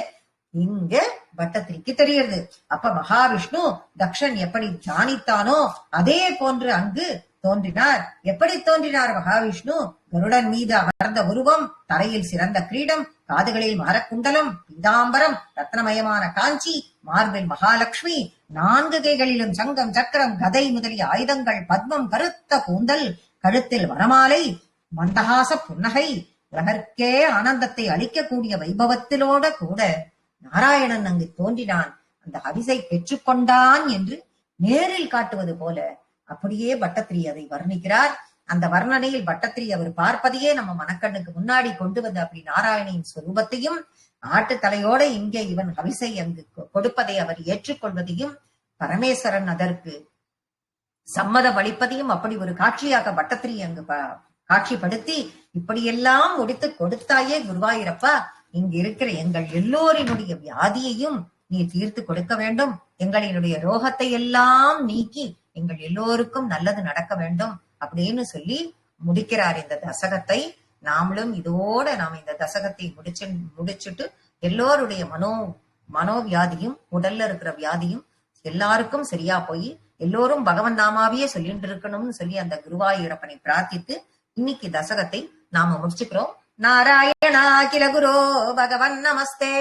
இங்க பட்டத்திரிக்கு தெரியுது. அப்ப மகாவிஷ்ணு தக்ஷன் எப்படி தியானித்தானோ அதே போன்று அங்கு தோன்றினார். எப்படி தோன்றினார் மகாவிஷ்ணு? கருடன் மீது அமர்ந்த உருவம், தலையில் சிறந்த கிரீடம், காதுகளில் மரக்குண்டலம், பீதாம்பரம், ரத்னமயமான காஞ்சி, மார்பில் மகாலட்சுமி, 4 கைகளிலும் சங்கம், சக்கரம், கதை முதலிய ஆயுதங்கள், பத்மம், கருத்த கூந்தல், கழுத்தில் வரமாலை, மந்தகாச புன்னகை, உலகற்கே ஆனந்தத்தை அளிக்கக்கூடிய வைபவத்திலோட கூட நாராயணன் அங்கு தோன்றினான், அந்த ஹவிசை பெற்றுக்கொண்டான் என்று நேரில் காட்டுவது போல அப்படியே பட்டத்திரி அதை வர்ணிக்கிறார். அந்த வர்ணனையில் பட்டத்திரி அவர் பார்ப்பதையே நம்ம மனக்கண்ணுக்கு முன்னாடி கொண்டு வந்து அப்படி நாராயணியின் ஸ்வரூபத்தையும் ஆட்டு தலையோட இங்கே இவன் ஹவிசை அங்கு கொடுப்பதை அவர் ஏற்றுக்கொள்வதையும் பரமேஸ்வரன் அதற்கு சம்மதம் அளிப்பதையும் அப்படி ஒரு காட்சியாக பட்டத்திரி அங்கு காட்சிப்படுத்தி இப்படியெல்லாம் முடித்து கொடுத்தாயே குருவாயூரப்பா, இங்கு இருக்கிற எங்கள் எல்லோரினுடைய வியாதியையும் நீ தீர்த்து கொடுக்க வேண்டும், எங்களினுடைய ரோகத்தை எல்லாம் நீக்கி எங்கள் எல்லோருக்கும் நல்லது நடக்க வேண்டும் அப்படின்னு சொல்லி முடிக்கிறார் இந்த தசகத்தை. நாமளும் இதோட நாம் இந்த தசகத்தை முடிச்சுட்டு எல்லோருடைய மனோவியாதியும் உடல்ல இருக்கிற வியாதியும் எல்லாருக்கும் சரியா போய் எல்லோரும் பகவன் நாமாவையே சொல்லிட்டு இருக்கணும்னு சொல்லி அந்த குருவாயூரப்பனை பிரார்த்தித்து இன்னைக்கு தசகத்தை நாம முடிச்சுக்கிறோம். நாராயணா கில குரோ பகவன் நமஸ்தே.